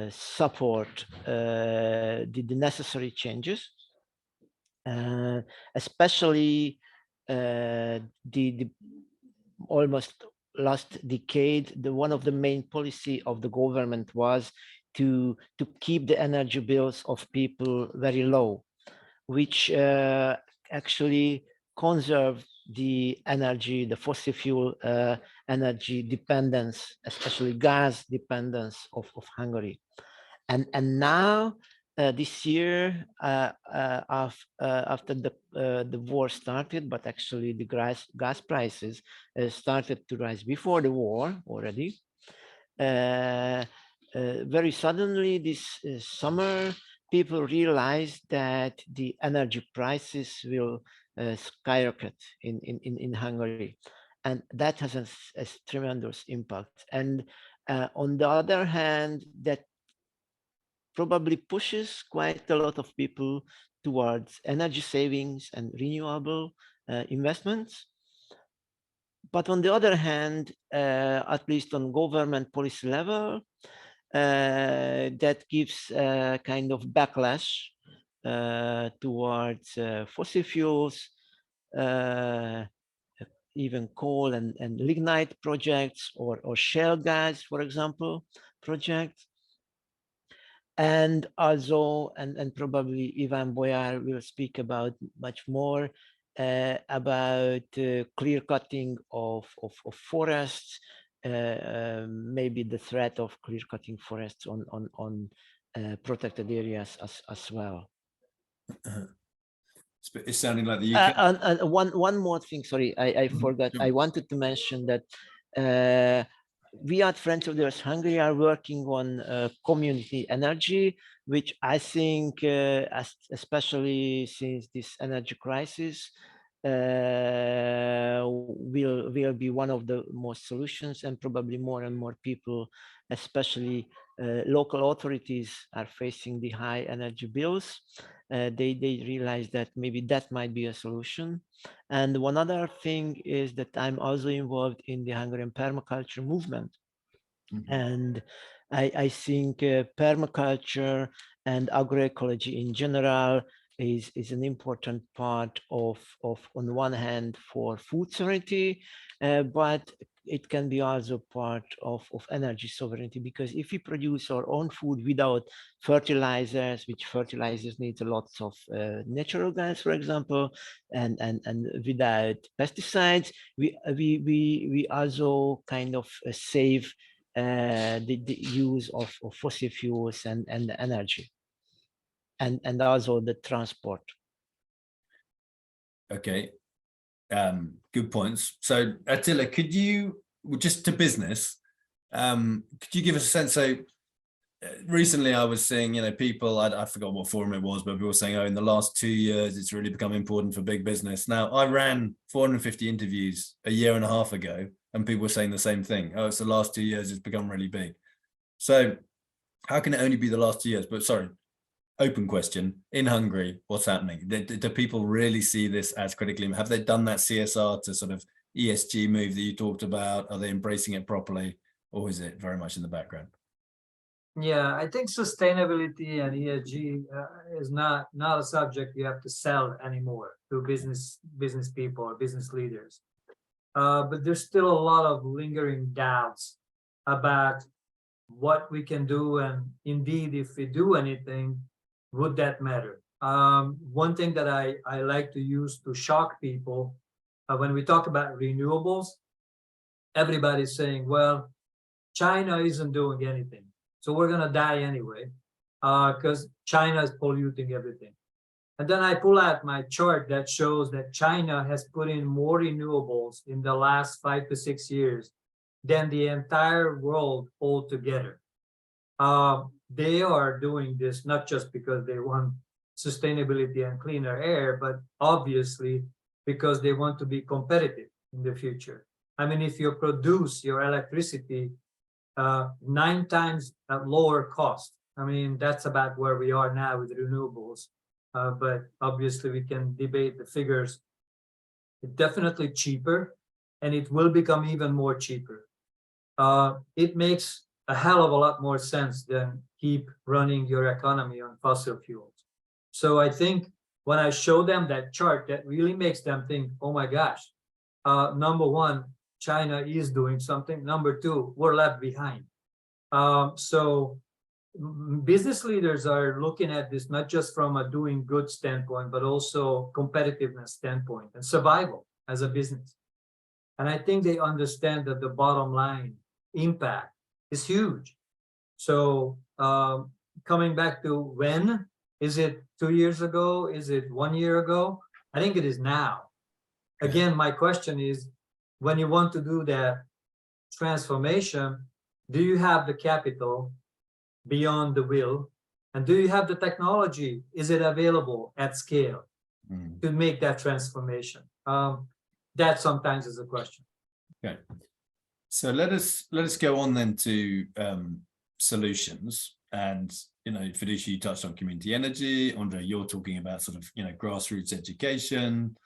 support the necessary changes, especially the almost last decade. One of the main policy of the government was to keep the energy bills of people very low, which actually conserve the energy, the fossil fuel energy dependence, especially gas dependence of Hungary. And now this year, after the war started, but actually the gas prices started to rise before the war already. Very suddenly this summer, people realized that the energy prices will skyrocket in Hungary, and that has a tremendous impact. And on the other hand, that probably pushes quite a lot of people towards energy savings and renewable investments. But on the other hand, at least on government policy level, that gives a kind of backlash towards fossil fuels, even coal and lignite projects, or shale gas, for example, projects. And also, and probably Ivan Boyar will speak about much more about clear cutting of forests, maybe the threat of clear cutting forests on protected areas as well. It's sounding like the UK. And one more thing, sorry, I forgot. I wanted to mention that we at Friends of the Earth Hungary are working on community energy, which I think, especially since this energy crisis, will be one of the most solutions, and probably more and more people, especially local authorities, are facing the high energy bills. They realize that maybe that might be a solution. And one other thing is that I'm also involved in the Hungarian permaculture movement. Mm-hmm. And I think permaculture and agroecology in general is an important part of on one hand for food sovereignty, but it can be also part of energy sovereignty, because if we produce our own food without fertilizers, which fertilizers need lots of natural gas, for example, and without pesticides, we also kind of save the use of fossil fuels and energy, and also the transport. Okay. Good points. So Attila, could you, just to business, could you give us a sense? So recently I was seeing, people, I forgot what forum it was, but people were saying, oh, in the last 2 years, it's really become important for big business. Now, I ran 450 interviews a year and a half ago, and people were saying the same thing. Oh, it's the last 2 years, it's become really big. So how can it only be the last 2 years? But sorry, open question, in Hungary, what's happening? Do people really see this as critically? Have they done that CSR to sort of ESG move that you talked about? Are they embracing it properly, or is it very much in the background? Yeah, I think sustainability and ESG is not a subject you have to sell anymore to business people or business leaders. But there's still a lot of lingering doubts about what we can do, and indeed, if we do anything, would that matter? One thing that I like to use to shock people, when we talk about renewables, everybody's saying, well, China isn't doing anything, so we're going to die anyway, because China is polluting everything. And then I pull out my chart that shows that China has put in more renewables in the last 5 to 6 years than the entire world altogether. They are doing this not just because they want sustainability and cleaner air, but obviously because they want to be competitive in the future. I mean, if you produce your electricity 9 times at lower cost, I mean, that's about where we are now with renewables. But obviously we can debate the figures. It's definitely cheaper, and it will become even more cheaper. It makes a hell of a lot more sense than keep running your economy on fossil fuels. So I think when I show them that chart, that really makes them think, oh my gosh, number one, China is doing something. Number two, we're left behind. So business leaders are looking at this not just from a doing good standpoint, but also competitiveness standpoint and survival as a business. And I think they understand that the bottom line impact is huge. So coming back to when, is it 2 years ago? Is it 1 year ago? I think it is now. Again, my question is, when you want to do that transformation, do you have the capital beyond the will? And do you have the technology? Is it available at scale to make that transformation? That sometimes is a question. Okay. So let us go on then to solutions. And, you know, Fidrich, you touched on community energy. Endre, you're talking about sort of, you know, grassroots education.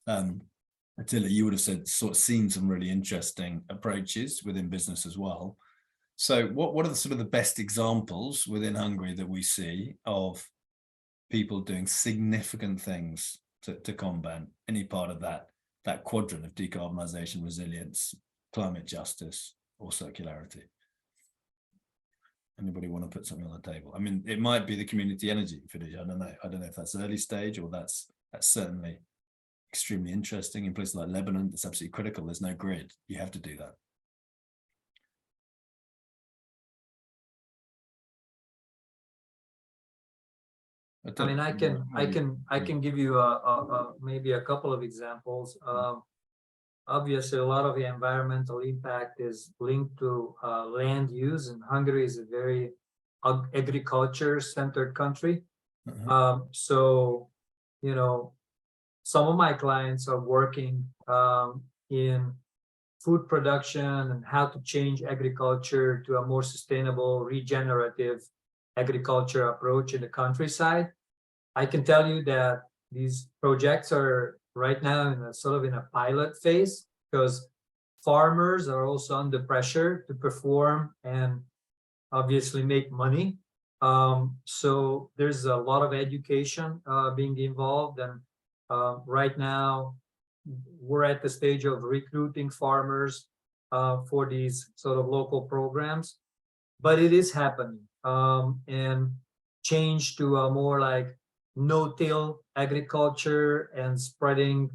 Attila, you would have said seen some really interesting approaches within business as well. So what are the sort of the best examples within Hungary that we see of people doing significant things to combat any part of that quadrant of decarbonisation, resilience, climate justice, or circularity? Anybody want to put something on the table? I mean, it might be the community energy, Fidrich. I don't know. I don't know if that's early stage or that's certainly extremely interesting. In places like Lebanon, it's absolutely critical. There's no grid. You have to do that. I mean, I can give you maybe a couple of examples. Obviously, a lot of the environmental impact is linked to land use, and Hungary is a very agriculture-centered country. So, you know, some of my clients are working in food production and how to change agriculture to a more sustainable, regenerative agriculture approach in the countryside. I can tell you that these projects are right now in a pilot phase, because farmers are also under pressure to perform and obviously make money. So there's a lot of education being involved, and right now we're at the stage of recruiting farmers for these sort of local programs, but it is happening. And change to a more like no-till agriculture and spreading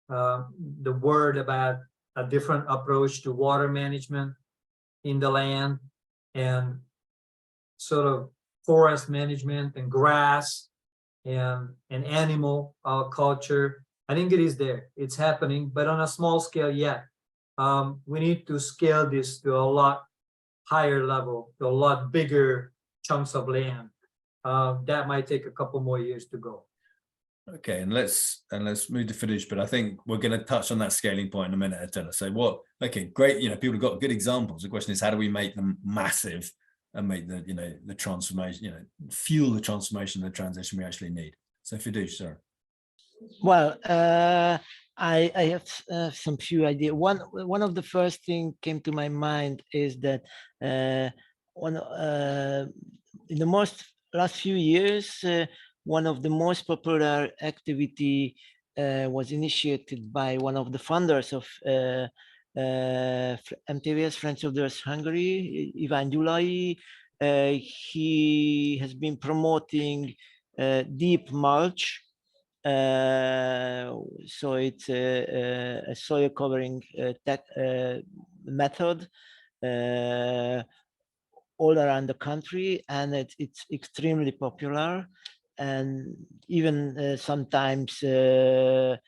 the word about a different approach to water management in the land and sort of forest management and grass and animal culture. I think it is there. It's happening, but on a small scale yet. We need to scale this to a lot higher level, to a lot bigger chunks of land. That might take a couple more years to go. Okay, and let's move to Fidrich, but I think we're going to touch on that scaling point in a minute, Attila. So what? Okay, great. You know, people have got good examples. The question is, how do we make them massive and make the, you know, the transformation, you know, fuel the transformation, the transition we actually need? So Fidrich, sorry. Well, I have some few ideas. One of the first thing came to my mind is that in the last few years, one of the most popular activity was initiated by one of the founders of MTVSZ, Friends of the Earth Hungary, Iván Gyulai. He has been promoting deep mulch. So it's a soil covering method all around the country, and it's extremely popular. And even sometimes some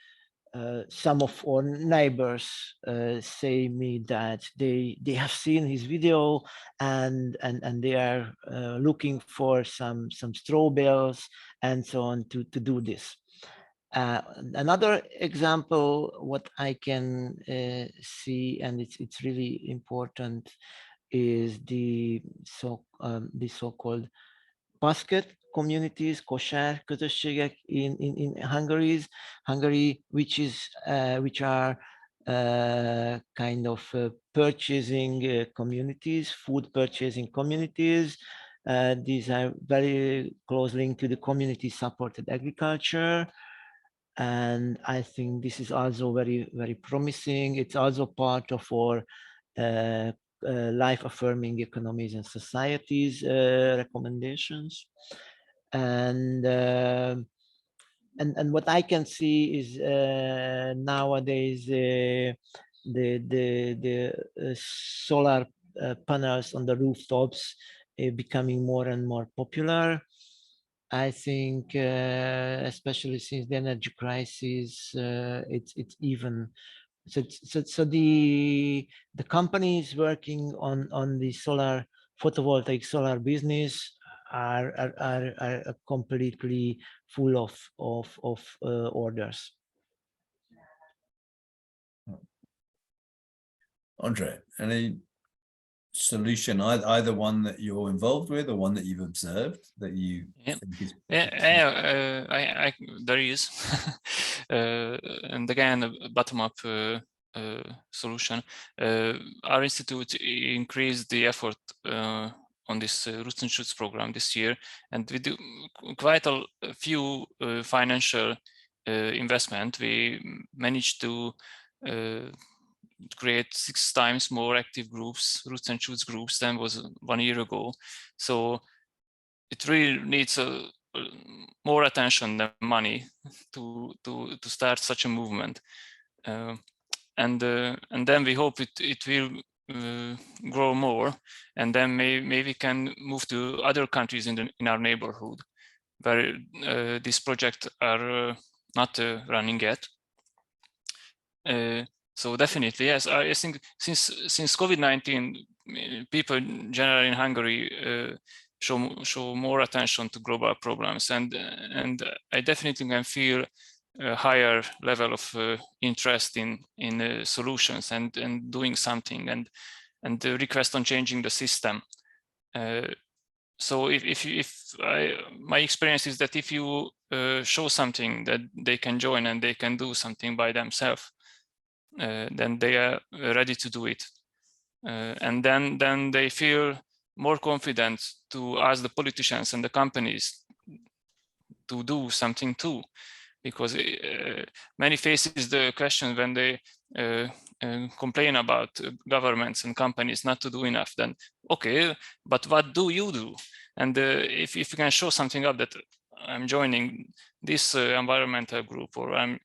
of our neighbors say me that they have seen his video and they are looking for some straw bales and so on to do this. Another example, what I can see, and it's really important, is the so-called basket communities, kosher közösségek in Hungary, which are kind of purchasing communities, food purchasing communities. These are very close linked to the community-supported agriculture. And I think this is also very, very promising. It's also part of our life-affirming economies and societies recommendations. And what I can see is nowadays the solar panels on the rooftops becoming more and more popular. I think, especially since the energy crisis, it's even so the companies working on the solar photovoltaic solar business are completely full of orders. Endre, any solution, either one that you're involved with or one that you've observed that you think is... There is. And again, a bottom-up solution. Our institute increased the effort on this Roots and Shoots program this year, and we do quite a few financial investment. We managed to create 6 times more active groups, Roots and Shoots groups, than was 1 year ago. So it really needs more attention than money to start such a movement. And then we hope it will grow more, and then maybe we can move to other countries in our neighborhood where these projects are not running yet. So definitely, yes. I think since COVID-19, people generally in Hungary show more attention to global problems, and I definitely can feel a higher level of interest in solutions and doing something, and the request on changing the system. So my experience is that if you show something that they can join and they can do something by themselves, then they are ready to do it, and then they feel more confident to ask the politicians and the companies to do something too, because many faces the question when they complain about governments and companies not to do enough. Then okay, but what do you do? And if you can show something up that I'm joining this environmental group, or I'm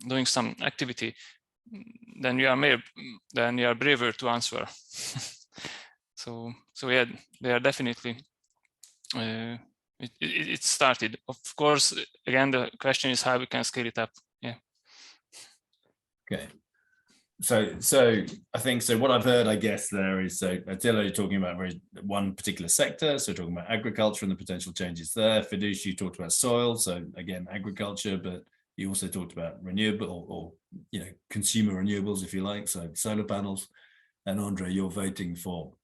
doing some activity, then you are braver to answer. So yeah, they are definitely. It started. Of course, again, the question is how we can scale it up. Yeah. Okay. So I think so. What I've heard, I guess, there is, so Attila, you're talking about one particular sector. So talking about agriculture and the potential changes there. Fidrich, you talked about soil. So again, agriculture, but you also talked about renewable or consumer renewables, if you like. So solar panels. And Endre, you're voting for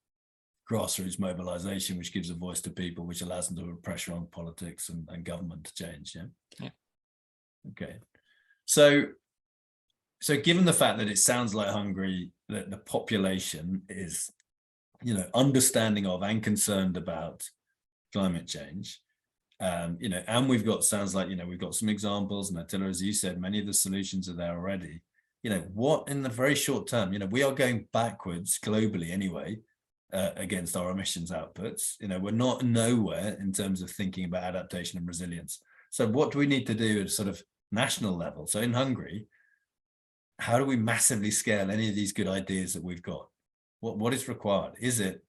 grassroots mobilization, which gives a voice to people, which allows them to put pressure on politics and government to change. Yeah. Okay. So given the fact that it sounds like Hungary, that the population is, understanding of and concerned about climate change, and we've got, sounds like, we've got some examples, and Attila, as you said, many of the solutions are there already. What in the very short term, we are going backwards globally anyway, against our emissions outputs. We're not nowhere in terms of thinking about adaptation and resilience. So what do we need to do at a sort of national level? So in Hungary, how do we massively scale any of these good ideas that we've got? What is required? Is it,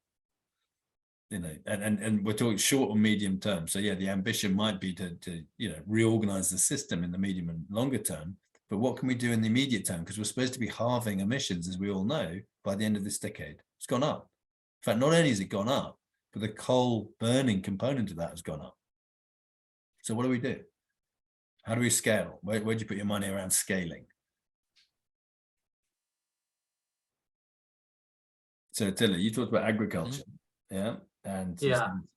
and we're talking short or medium term. So yeah, the ambition might be to reorganize the system in the medium and longer term. But what can we do in the immediate term? Because we're supposed to be halving emissions, as we all know, by the end of this decade. It's gone up. In fact, not only has it gone up, but the coal burning component of that has gone up. So what do we do? How do we scale? Where do you put your money around scaling? So Attila, you talked about agriculture, and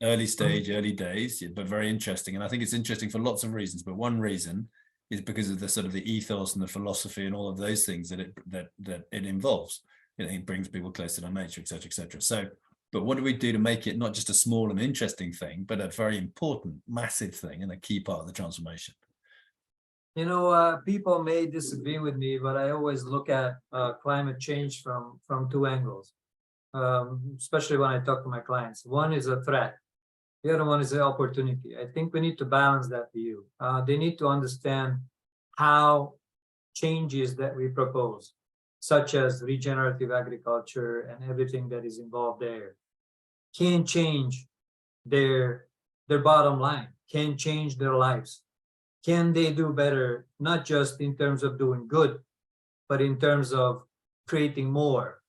early stage, early days, but very interesting. And I think it's interesting for lots of reasons. But one reason is because of the sort of the ethos and the philosophy and all of those things that it involves. It brings people closer to nature, et cetera, et cetera. So, but what do we do to make it not just a small and interesting thing, but a very important, massive thing and a key part of the transformation? People may disagree with me, but I always look at climate change from 2 angles, especially when I talk to my clients. One is a threat. The other one is an opportunity. I think we need to balance that view. They need to understand how changes that we propose, such as regenerative agriculture and everything that is involved there, can change their bottom line, can change their lives. Can they do better, not just in terms of doing good, but in terms of creating more,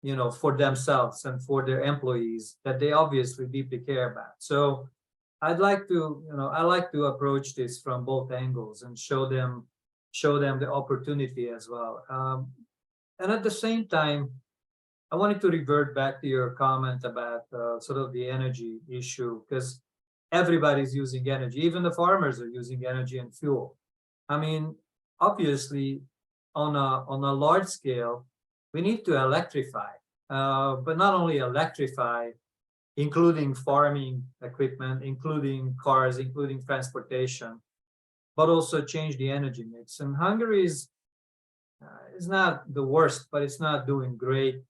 you know, for themselves and for their employees that they obviously deeply care about. So I'd like to, you know, I like to approach this from both angles and show them the opportunity as well. And at the same time, I wanted to revert back to your comment about sort of the energy issue, because everybody's using energy. Even the farmers are using energy and fuel. I mean, obviously, on a large scale, we need to electrify, but not only electrify, including farming equipment, including cars, including transportation, but also change the energy mix. And Hungary is not the worst, but it's not doing great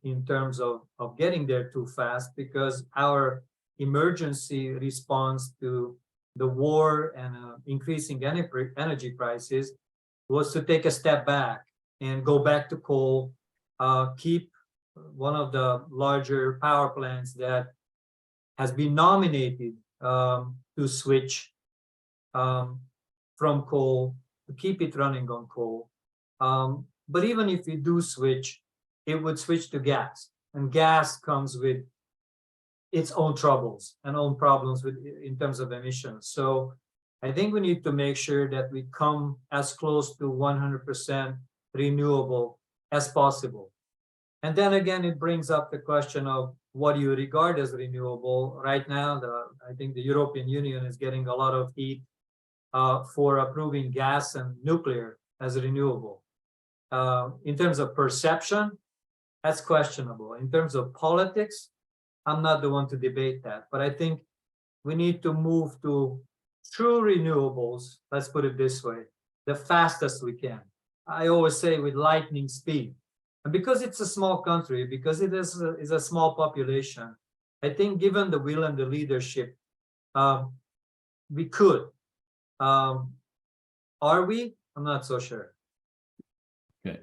in terms of getting there too fast, because our emergency response to the war and increasing energy prices was to take a step back and go back to coal, keep one of the larger power plants that has been nominated to switch from coal, to keep it running on coal. But even if you do switch, it would switch to gas, and gas comes with its own troubles and own problems with in terms of emissions. So I think we need to make sure that we come as close to 100% renewable as possible. And then again, it brings up the question of what do you regard as renewable. Right now, I think the European Union is getting a lot of heat for approving gas and nuclear as renewable. In terms of perception, that's questionable. In terms of politics, I'm not the one to debate that, but I think we need to move to true renewables, let's put it this way, the fastest we can. I always say with lightning speed. And because it's a small country, because it is a small population, I think given the will and the leadership, we could. Are we? I'm not so sure. Okay.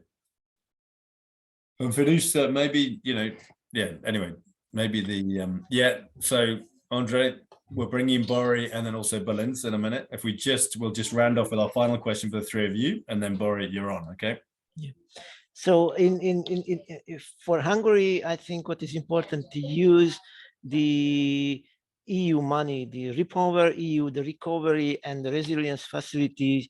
And Fidrich, maybe, you know, yeah, anyway, maybe the, yeah, so Endre, we'll bring in Bori and then also Balint in a minute. If we'll just round off with our final question for the three of you, and then Bori, you're on, okay? Yeah. So for Hungary, I think what is important to use the EU money, the Repower EU, the recovery and the resilience facilities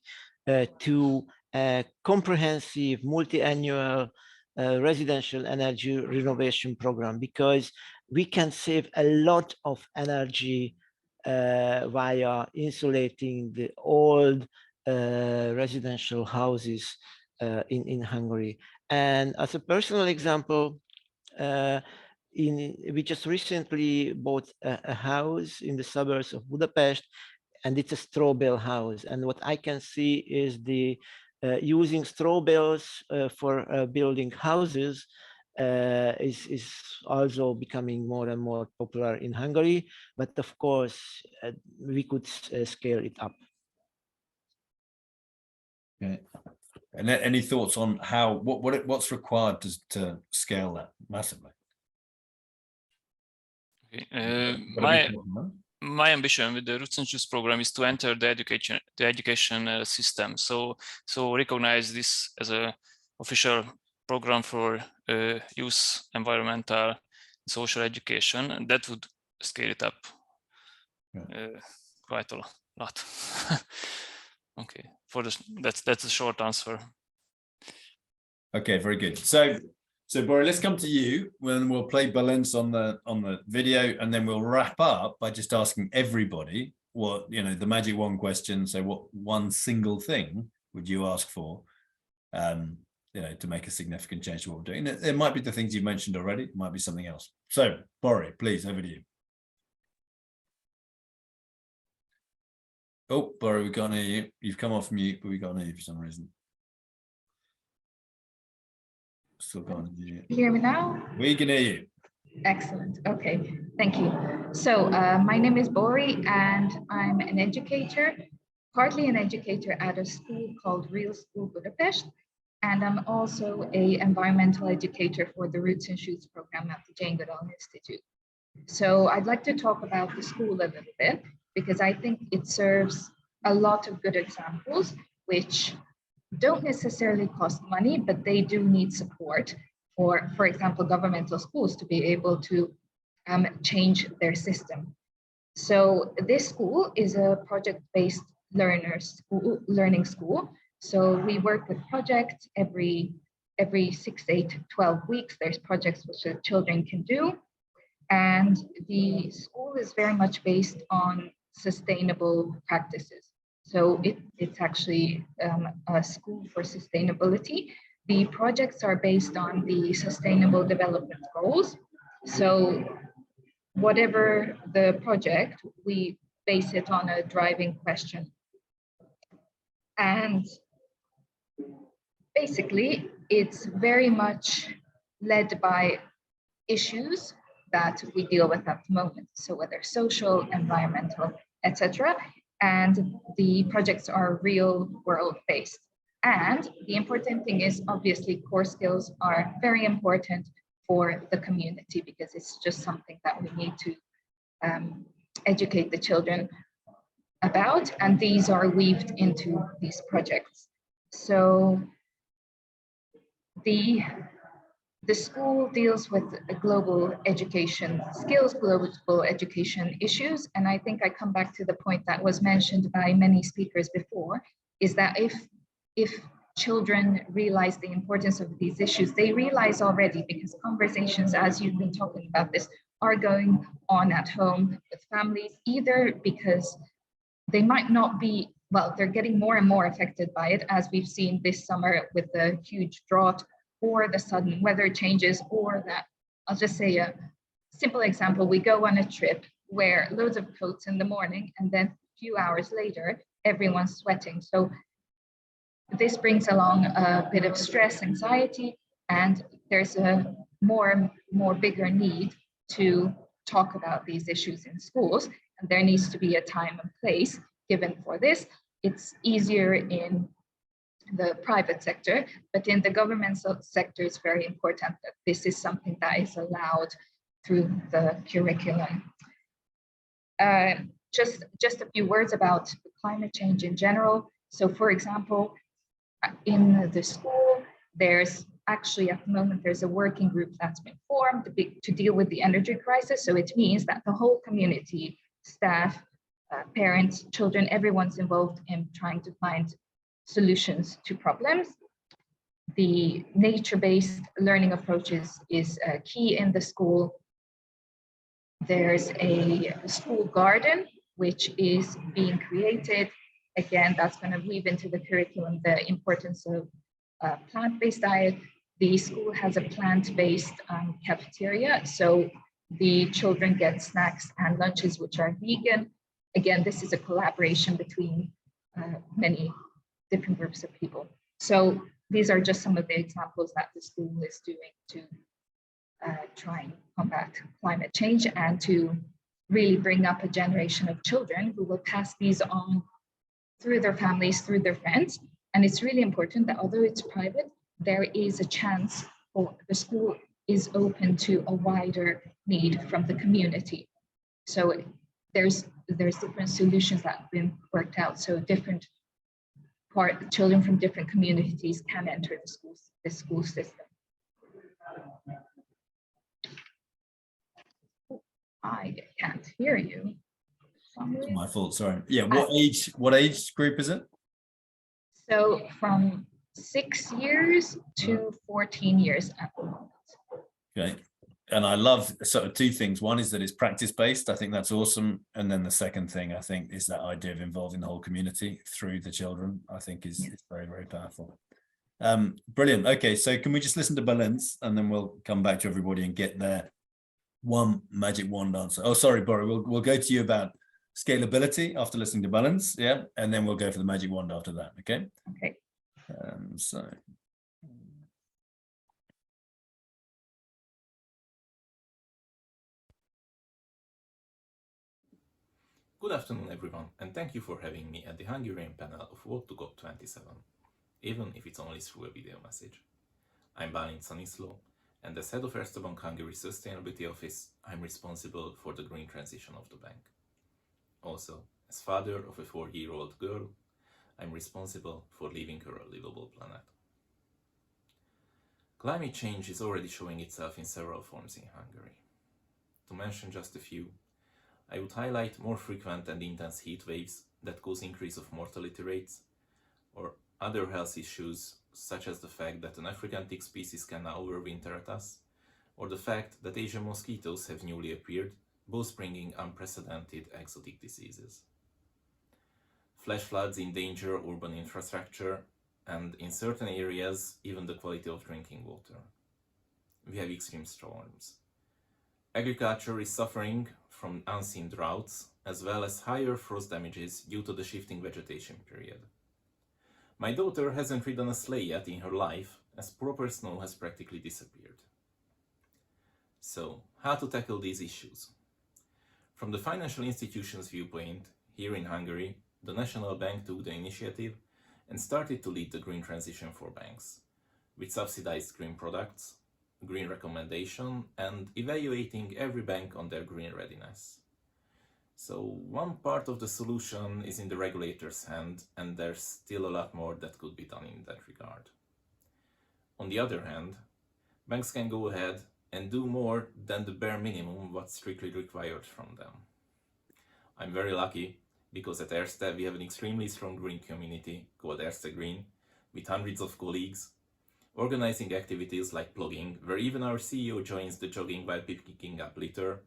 to a comprehensive multi-annual residential energy renovation program, because we can save a lot of energy via insulating the old residential houses in Hungary. And as a personal example, we just recently bought a house in the suburbs of Budapest, and it's a straw bale house. And what I can see is the using straw bales for building houses is also becoming more and more popular in Hungary. But of course, we could scale it up. Okay. And any thoughts on how what's required to scale that massively? Okay. My ambition with the Roots and Shoots program is to enter the education system. So recognize this as an official program for youth, environmental, social education, and that would scale it up quite a lot. Okay, that's a short answer. Okay, very good. So Bori, let's come to you when we'll play Balint on the video, and then we'll wrap up by just asking everybody what, you know, the magic one question. So what one single thing would you ask for, you know, to make a significant change to what we're doing? It might be the things you mentioned already, it might be something else. So Bori, please, over to you. Oh, Bori, we can't hear you. You've come off mute, but we can't hear you for some reason. Still can't hear you. You hear me now? We can hear you. Excellent. Okay, thank you. So my name is Bori, and I'm an educator, partly an educator at a school called Real School Budapest. and I'm also an environmental educator for the Roots and Shoots program at the Jane Goodall Institute. So I'd like to talk about the school a little bit, because I think it serves a lot of good examples, which don't necessarily cost money, but they do need support for example, governmental schools to be able to change their system. So this school is a project-based learning school. So we work with projects every 6, 8, 12 weeks. There's projects which the children can do. And the school is very much based on sustainable practices. So it's actually a school for sustainability. The projects are based on the Sustainable Development Goals. So whatever the project, we base it on a driving question. And basically, it's very much led by issues that we deal with at the moment. So whether social, environmental, etc. And the projects are real world based. And the important thing is, obviously, core skills are very important for the community, because it's just something that we need to educate the children about, and these are weaved into these projects. So the school deals with global education skills, global education issues, and I think I come back to the point that was mentioned by many speakers before, is that if children realize the importance of these issues, they realize already, because conversations, as you've been talking about this, are going on at home with families, either because they might not be, well, they're getting more and more affected by it, as we've seen this summer with the huge drought, or the sudden weather changes, or that, I'll just say a simple example, we go on a trip, wear loads of coats in the morning, and then a few hours later, everyone's sweating. So this brings along a bit of stress, anxiety, and there's a more bigger need to talk about these issues in schools, and there needs to be a time and place given for this. It's easier in the private sector, but in the government sector, it's very important that this is something that is allowed through the curriculum. Just a few words about climate change in general. So, for example, in the school, there's actually at the moment there's a working group that's been formed to deal with the energy crisis. So it means that the whole community, staff, parents, children, everyone's involved in trying to find solutions to problems. The nature-based learning approaches is key in the school. There's a school garden which is being created. Again, that's going to weave into the curriculum the importance of plant-based diet. The school has a plant-based cafeteria, so the children get snacks and lunches which are vegan. Again, this is a collaboration between many different groups of people. So these are just some of the examples that the school is doing to try and combat climate change, and to really bring up a generation of children who will pass these on through their families, through their friends. And it's really important that although it's private, there is a chance for the school is open to a wider need from the community. So there's different solutions that have been worked out. So different children from different communities can enter the school system. I can't hear you. It's my fault, sorry. Yeah, what age group is it? So from 6 years to 14 years at the moment. Okay. And I love sort of two things. One is that it's practice-based. I think that's awesome. And then the second thing, I think, is that idea of involving the whole community through the children, I think is very, very powerful. Brilliant. Okay, so can we just listen to Balint, and then we'll come back to everybody and get their one magic wand answer. Oh, sorry, Bori, we'll go to you about scalability after listening to Balint, yeah? And then we'll go for the magic wand after that, okay? Okay. Good afternoon, everyone, and thank you for having me at the Hungarian panel of Walk2COP27. even if it's only through a video message. I'm Balint Szaniszlo, and as head of Erste Bank Hungary Sustainability Office, I'm responsible for the green transition of the bank. Also, as father of a 4-year-old girl, I'm responsible for leaving her a livable planet. Climate change is already showing itself in several forms in Hungary. To mention just a few, I would highlight more frequent and intense heat waves that cause increase of mortality rates, or other health issues such as the fact that an African tick species can now overwinter at us, or the fact that Asian mosquitoes have newly appeared, both bringing unprecedented exotic diseases. Flash floods endanger urban infrastructure, and in certain areas, even the quality of drinking water. We have extreme storms. Agriculture is suffering from unseen droughts, as well as higher frost damages due to the shifting vegetation period. My daughter hasn't ridden a sleigh yet in her life, as proper snow has practically disappeared. So, how to tackle these issues? From the financial institutions' viewpoint, here in Hungary, the National Bank took the initiative and started to lead the green transition for banks, with subsidized green products, green recommendation, and evaluating every bank on their green readiness. So one part of the solution is in the regulator's hand, and there's still a lot more that could be done in that regard. On the other hand, banks can go ahead and do more than the bare minimum what's strictly required from them. I'm very lucky because at Erste we have an extremely strong green community called Erste Green, with hundreds of colleagues, organizing activities like plogging, where even our CEO joins the jogging while picking up litter,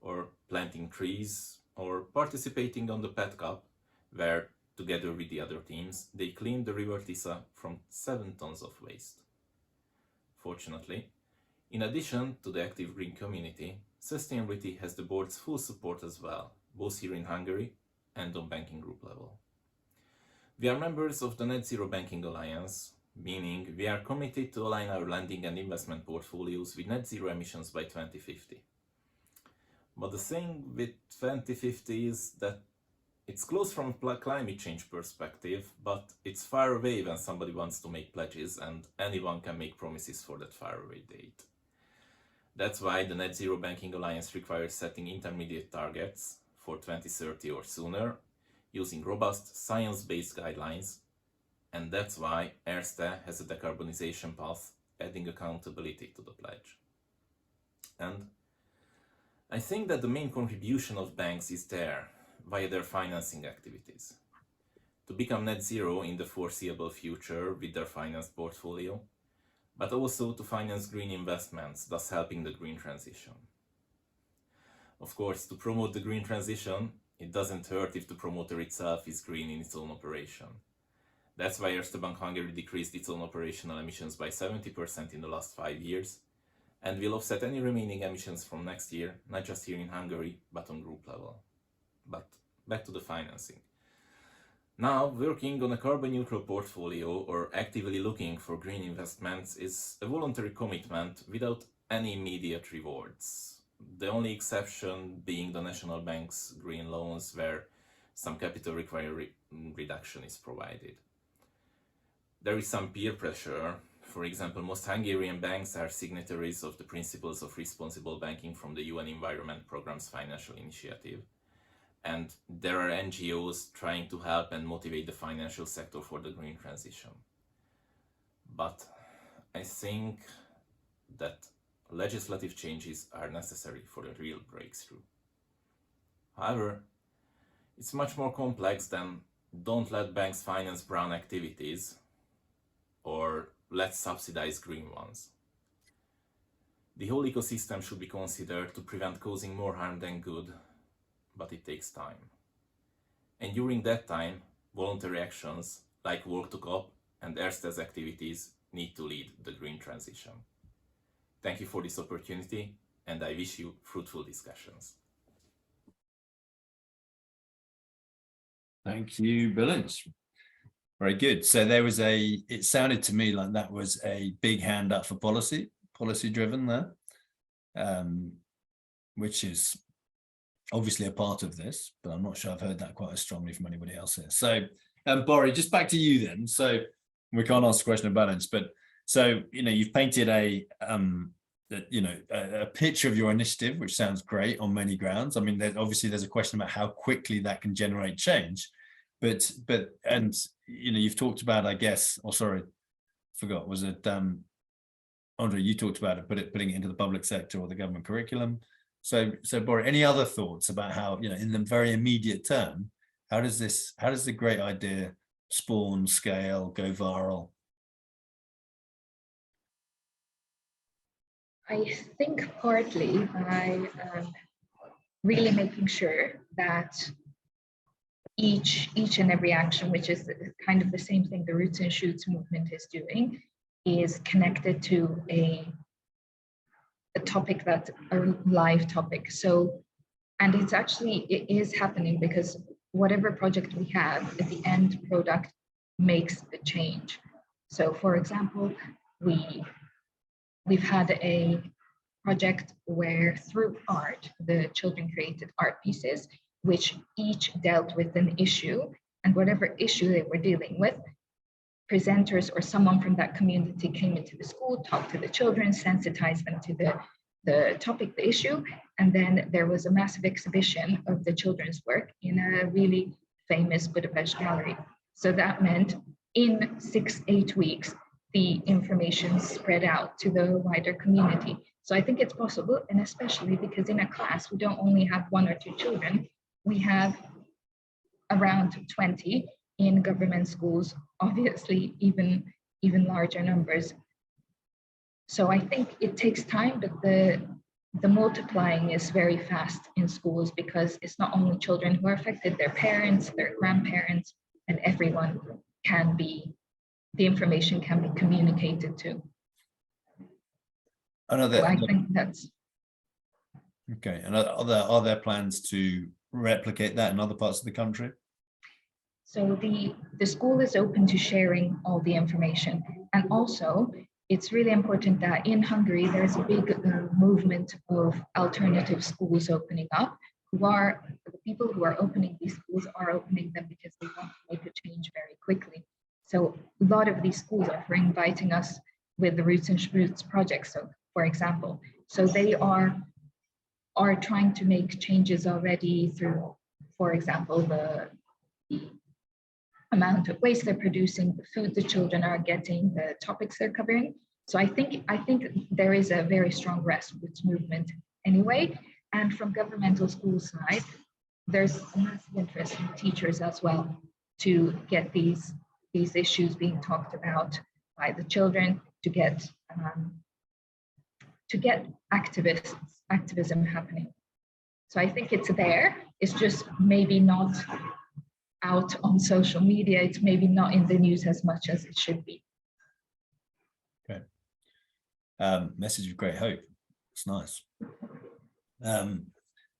or planting trees, or participating on the Pet Cup, where, together with the other teams, they cleaned the river Tisza from 7 tons of waste. Fortunately, in addition to the active green community, sustainability has the board's full support as well, both here in Hungary and on banking group level. We are members of the Net Zero Banking Alliance, meaning we are committed to align our lending and investment portfolios with net zero emissions by 2050. But the thing with 2050 is that it's close from a climate change perspective, but it's far away when somebody wants to make pledges, and anyone can make promises for that faraway date. That's why the Net Zero Banking Alliance requires setting intermediate targets for 2030 or sooner, using robust science-based guidelines, and that's why Erste has a decarbonization path, adding accountability to the pledge. And I think that the main contribution of banks is there, via their financing activities, to become net zero in the foreseeable future with their finance portfolio, but also to finance green investments, thus helping the green transition. Of course, to promote the green transition, it doesn't hurt if the promoter itself is green in its own operation. That's why Erste Bank Hungary decreased its own operational emissions by 70% in the last 5 years, and will offset any remaining emissions from next year, not just here in Hungary, but on group level. But back to the financing. Now, working on a carbon-neutral portfolio or actively looking for green investments is a voluntary commitment without any immediate rewards. The only exception being the National Bank's green loans, where some capital reduction is provided. There is some peer pressure. For example, most Hungarian banks are signatories of the Principles of Responsible Banking from the UN Environment Programme's financial initiative. And there are NGOs trying to help and motivate the financial sector for the green transition. But I think that legislative changes are necessary for a real breakthrough. However, it's much more complex than don't let banks finance brown activities or let's subsidize green ones. The whole ecosystem should be considered to prevent causing more harm than good, but it takes time. And during that time, voluntary actions like Walk2COP and Erste's activities need to lead the green transition. Thank you for this opportunity, and I wish you fruitful discussions. Thank you, Balint. Very good. So there was it sounded to me like that was a big hand up for policy driven there, which is obviously a part of this, but I'm not sure I've heard that quite as strongly from anybody else here. So Bori, just back to you then. So We can't ask the question of balance, but so, you've painted a picture of your initiative, which sounds great on many grounds. I mean, obviously there's a question about how quickly that can generate change, but you've talked about, I guess, forgot, was it Endre, you talked about it, putting it into the public sector or the government curriculum. So Bori, any other thoughts about how, in the very immediate term, how does the great idea spawn, scale, go viral? I think partly by really making sure that each and every action, which is kind of the same thing the Roots and Shoots movement is doing, is connected to a topic that's a live topic. So, and it is happening because whatever project we have, at the end product makes the change. So for example, we've had a project where through art, the children created art pieces, which each dealt with an issue, and whatever issue they were dealing with, presenters or someone from that community came into the school, talked to the children, sensitized them to the topic, the issue, and then there was a massive exhibition of the children's work in a really famous Budapest gallery. So that meant in 6-8 weeks, the information spread out to the wider community. So I think it's possible, and especially because in a class, we don't only have 1 or 2 children, we have around 20 in government schools, obviously even larger numbers. So I think it takes time, but the multiplying is very fast in schools because it's not only children who are affected, their parents, their grandparents, and everyone the information can be communicated to. So I think that's okay. And are there plans to replicate that in other parts of the country? So the school is open to sharing all the information, and also it's really important that in Hungary there's a big movement of alternative schools opening up. The people who are opening these schools are opening them because they want to make a change very quickly. So a lot of these schools are inviting us with the Roots and Shoots project. So for example, so they are trying to make changes already through, for example, the amount of waste they're producing, the food the children are getting, the topics they're covering. So I think there is a very strong grassroots movement anyway. And from governmental school side, there's a massive interest in teachers as well to get these issues being talked about by the children, to get activism happening. So I think it's there. It's just maybe not out on social media. It's maybe not in the news as much as it should be. Okay. Message of great hope. It's nice. And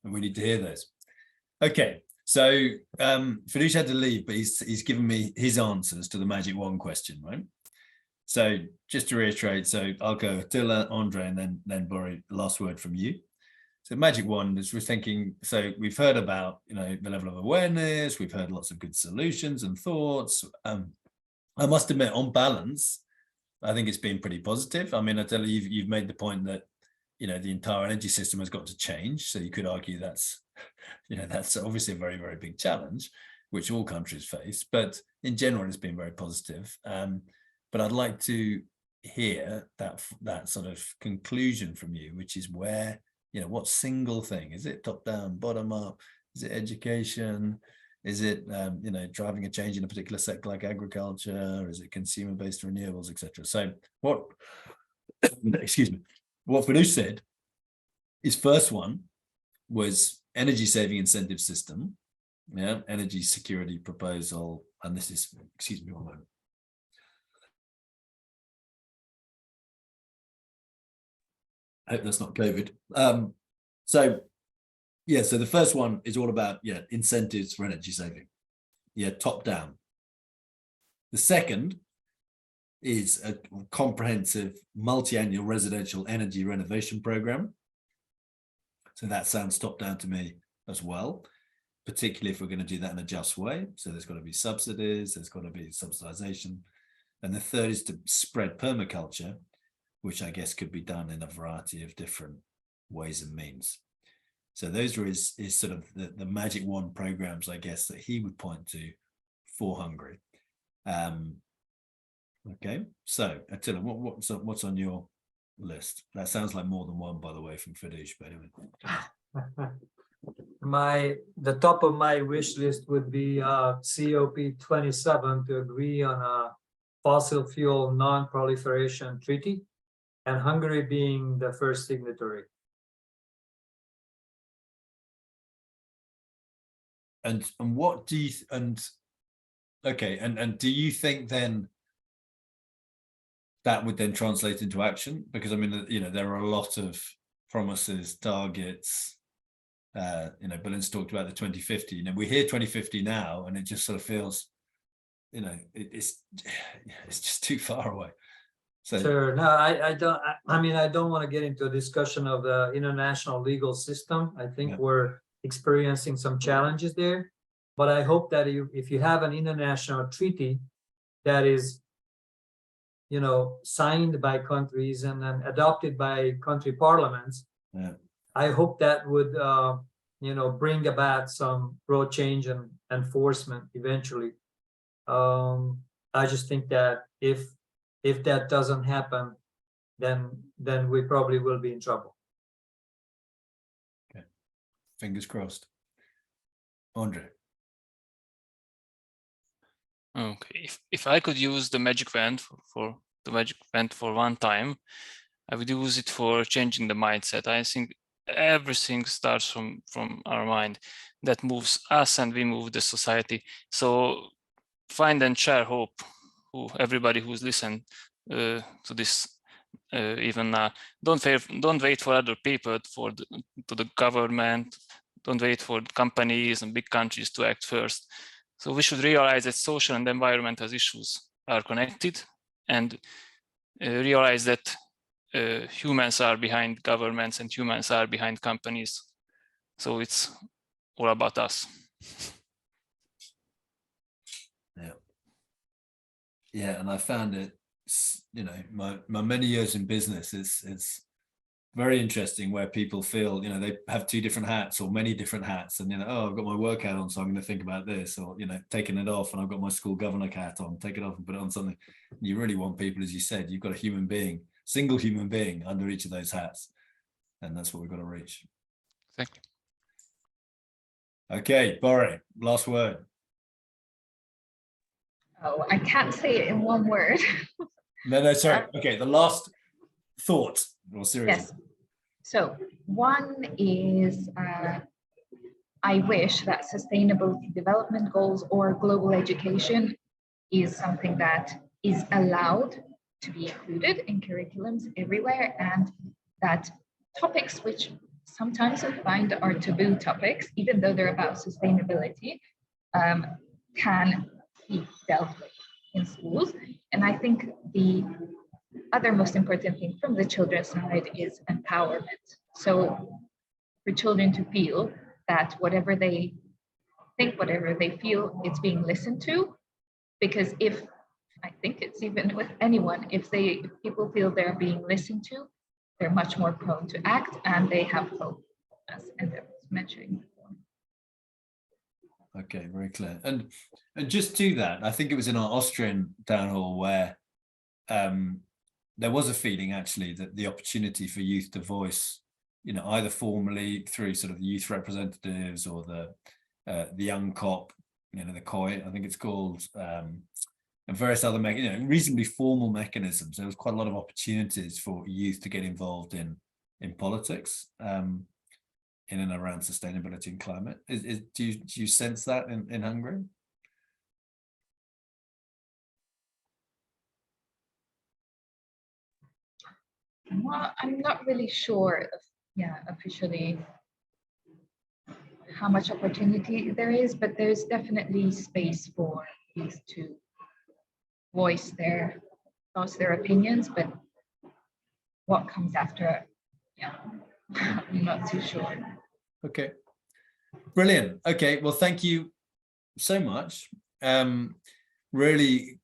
we need to hear those. Okay. So Fidrich had to leave, but he's given me his answers to the magic wand question, right? So just to reiterate, so I'll go Attila, Endre, and then Bori, last word from you. So magic wand is we're thinking, so we've heard about, the level of awareness, we've heard lots of good solutions and thoughts. I must admit, on balance, I think it's been pretty positive. I mean, Attila, you've made the point that, the entire energy system has got to change. So you could argue that's obviously a very, very big challenge, which all countries face. But in general, it's been very positive. But I'd like to hear that sort of conclusion from you, which is where, what single thing? Is it top down, bottom up? Is it education? Is it, driving a change in a particular sector like agriculture? Is it consumer-based renewables, etc.? So what, excuse me, what Fidrich said, his first one was energy saving incentive system, energy security proposal, and this is, excuse me one moment. I hope that's not COVID. So the first one is all about, incentives for energy saving. Top down. The second is a comprehensive multi-annual residential energy renovation program. So that sounds top down to me as well, particularly if we're going to do that in a just way. So there's got to be subsidies, there's got to be subsidization. And the third is to spread permaculture, which I guess could be done in a variety of different ways and means. So those are his sort of the magic wand programs, I guess, that he would point to for Hungary. Okay, so Attila, what's on your list? That sounds like more than one, by the way, from Fidrich, but anyway. The top of my wish list would be COP27 to agree on a fossil fuel non-proliferation treaty, and Hungary being the first signatory. And what do you okay, and do you think then that would then translate into action? Because I mean, you know, there are a lot of promises, targets. You know, Balint's talked about the 2050. You know, we hear 2050 now, and it just sort of feels, you know, it's just too far away. So sure, no, I don't. I mean, I don't want to get into a discussion of the international legal system. I think we're experiencing some challenges there, but I hope that if you have an international treaty that is, you know, signed by countries and then adopted by country parliaments, I hope that would, you know, bring about some broad change and enforcement eventually. I just think that if that doesn't happen, then we probably will be in trouble. Okay, fingers crossed. Endre. Okay, if I could use the magic wand for one time, I would use it for changing the mindset. I think everything starts from our mind that moves us, and we move the society. So find and share hope. Everybody who's listened to this, even now, don't wait for other people, to the government. Don't wait for companies and big countries to act first. So we should realize that social and environmental issues are connected, and realize that humans are behind governments and humans are behind companies. So it's all about us. Yeah, and I found it, you know, my many years in business, it's very interesting where people feel, you know, they have two different hats or many different hats, and, you know, oh, I've got my work hat on, so I'm going to think about this, or, you know, taking it off, and I've got my school governor hat on, take it off and put it on something. You really want people, as you said, you've got a human being, single human being under each of those hats, and that's what we've got to reach. Thank you. Okay, Bori, last word. Oh, I can't say it in one word. No, sorry. Okay, the last thought, or series. Yes. So one is, I wish that sustainable development goals or global education is something that is allowed to be included in curriculums everywhere, and that topics which sometimes I find are taboo topics, even though they're about sustainability, can be dealt with in schools. And I think the other most important thing from the children's side is empowerment. So for children to feel that whatever they think, whatever they feel, it's being listened to. Because I think it's even with anyone, if people feel they're being listened to, they're much more prone to act, and they have hope, as Endre was mentioning before. Okay, very clear. And just to that, I think it was in our Austrian town hall where there was a feeling actually that the opportunity for youth to voice, you know, either formally through sort of youth representatives or the young COP, you know, the COI, I think it's called, and various other, you know, reasonably formal mechanisms. There was quite a lot of opportunities for youth to get involved in politics, in and around sustainability and climate. Do you sense that in Hungary? Well, I'm not really sure officially how much opportunity there is, but there's definitely space for youth to voice their thoughts, their opinions, but what comes after, I'm not too sure. Okay, brilliant. Okay, well, thank you so much. really,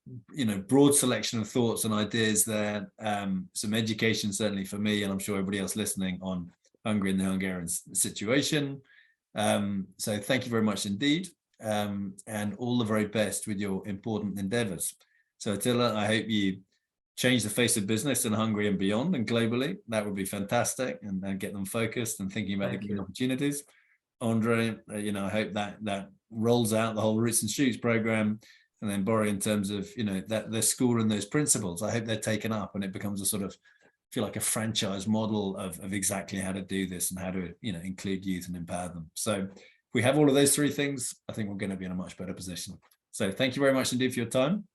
broad selection of thoughts and ideas there. Some education certainly for me, and I'm sure everybody else listening, on Hungary and the Hungarian situation. So thank you very much indeed, and all the very best with your important endeavors. So Attila, I hope you change the face of business in Hungary and beyond and globally. That would be fantastic, and get them focused and thinking about the green opportunities. Endre, I hope that rolls out the whole Roots and Shoots program. And then Bori, in terms of, that the school and those principles, I hope they're taken up and it becomes a sort of, feel like a franchise model of exactly how to do this and how to, include youth and empower them. So if we have all of those three things, I think we're going to be in a much better position. So thank you very much indeed for your time.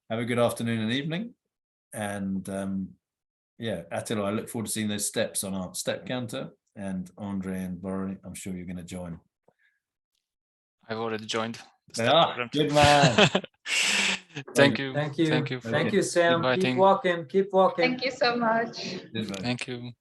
Have a good afternoon and evening. And Attila, I look forward to seeing those steps on our step counter. And Endre and Bori, I'm sure you're going to join. I've already joined. Good man. Thank you. Thank you. Thank you. Thank you, Sam. inviting. Keep walking. Keep walking. Thank you so much. Thank you.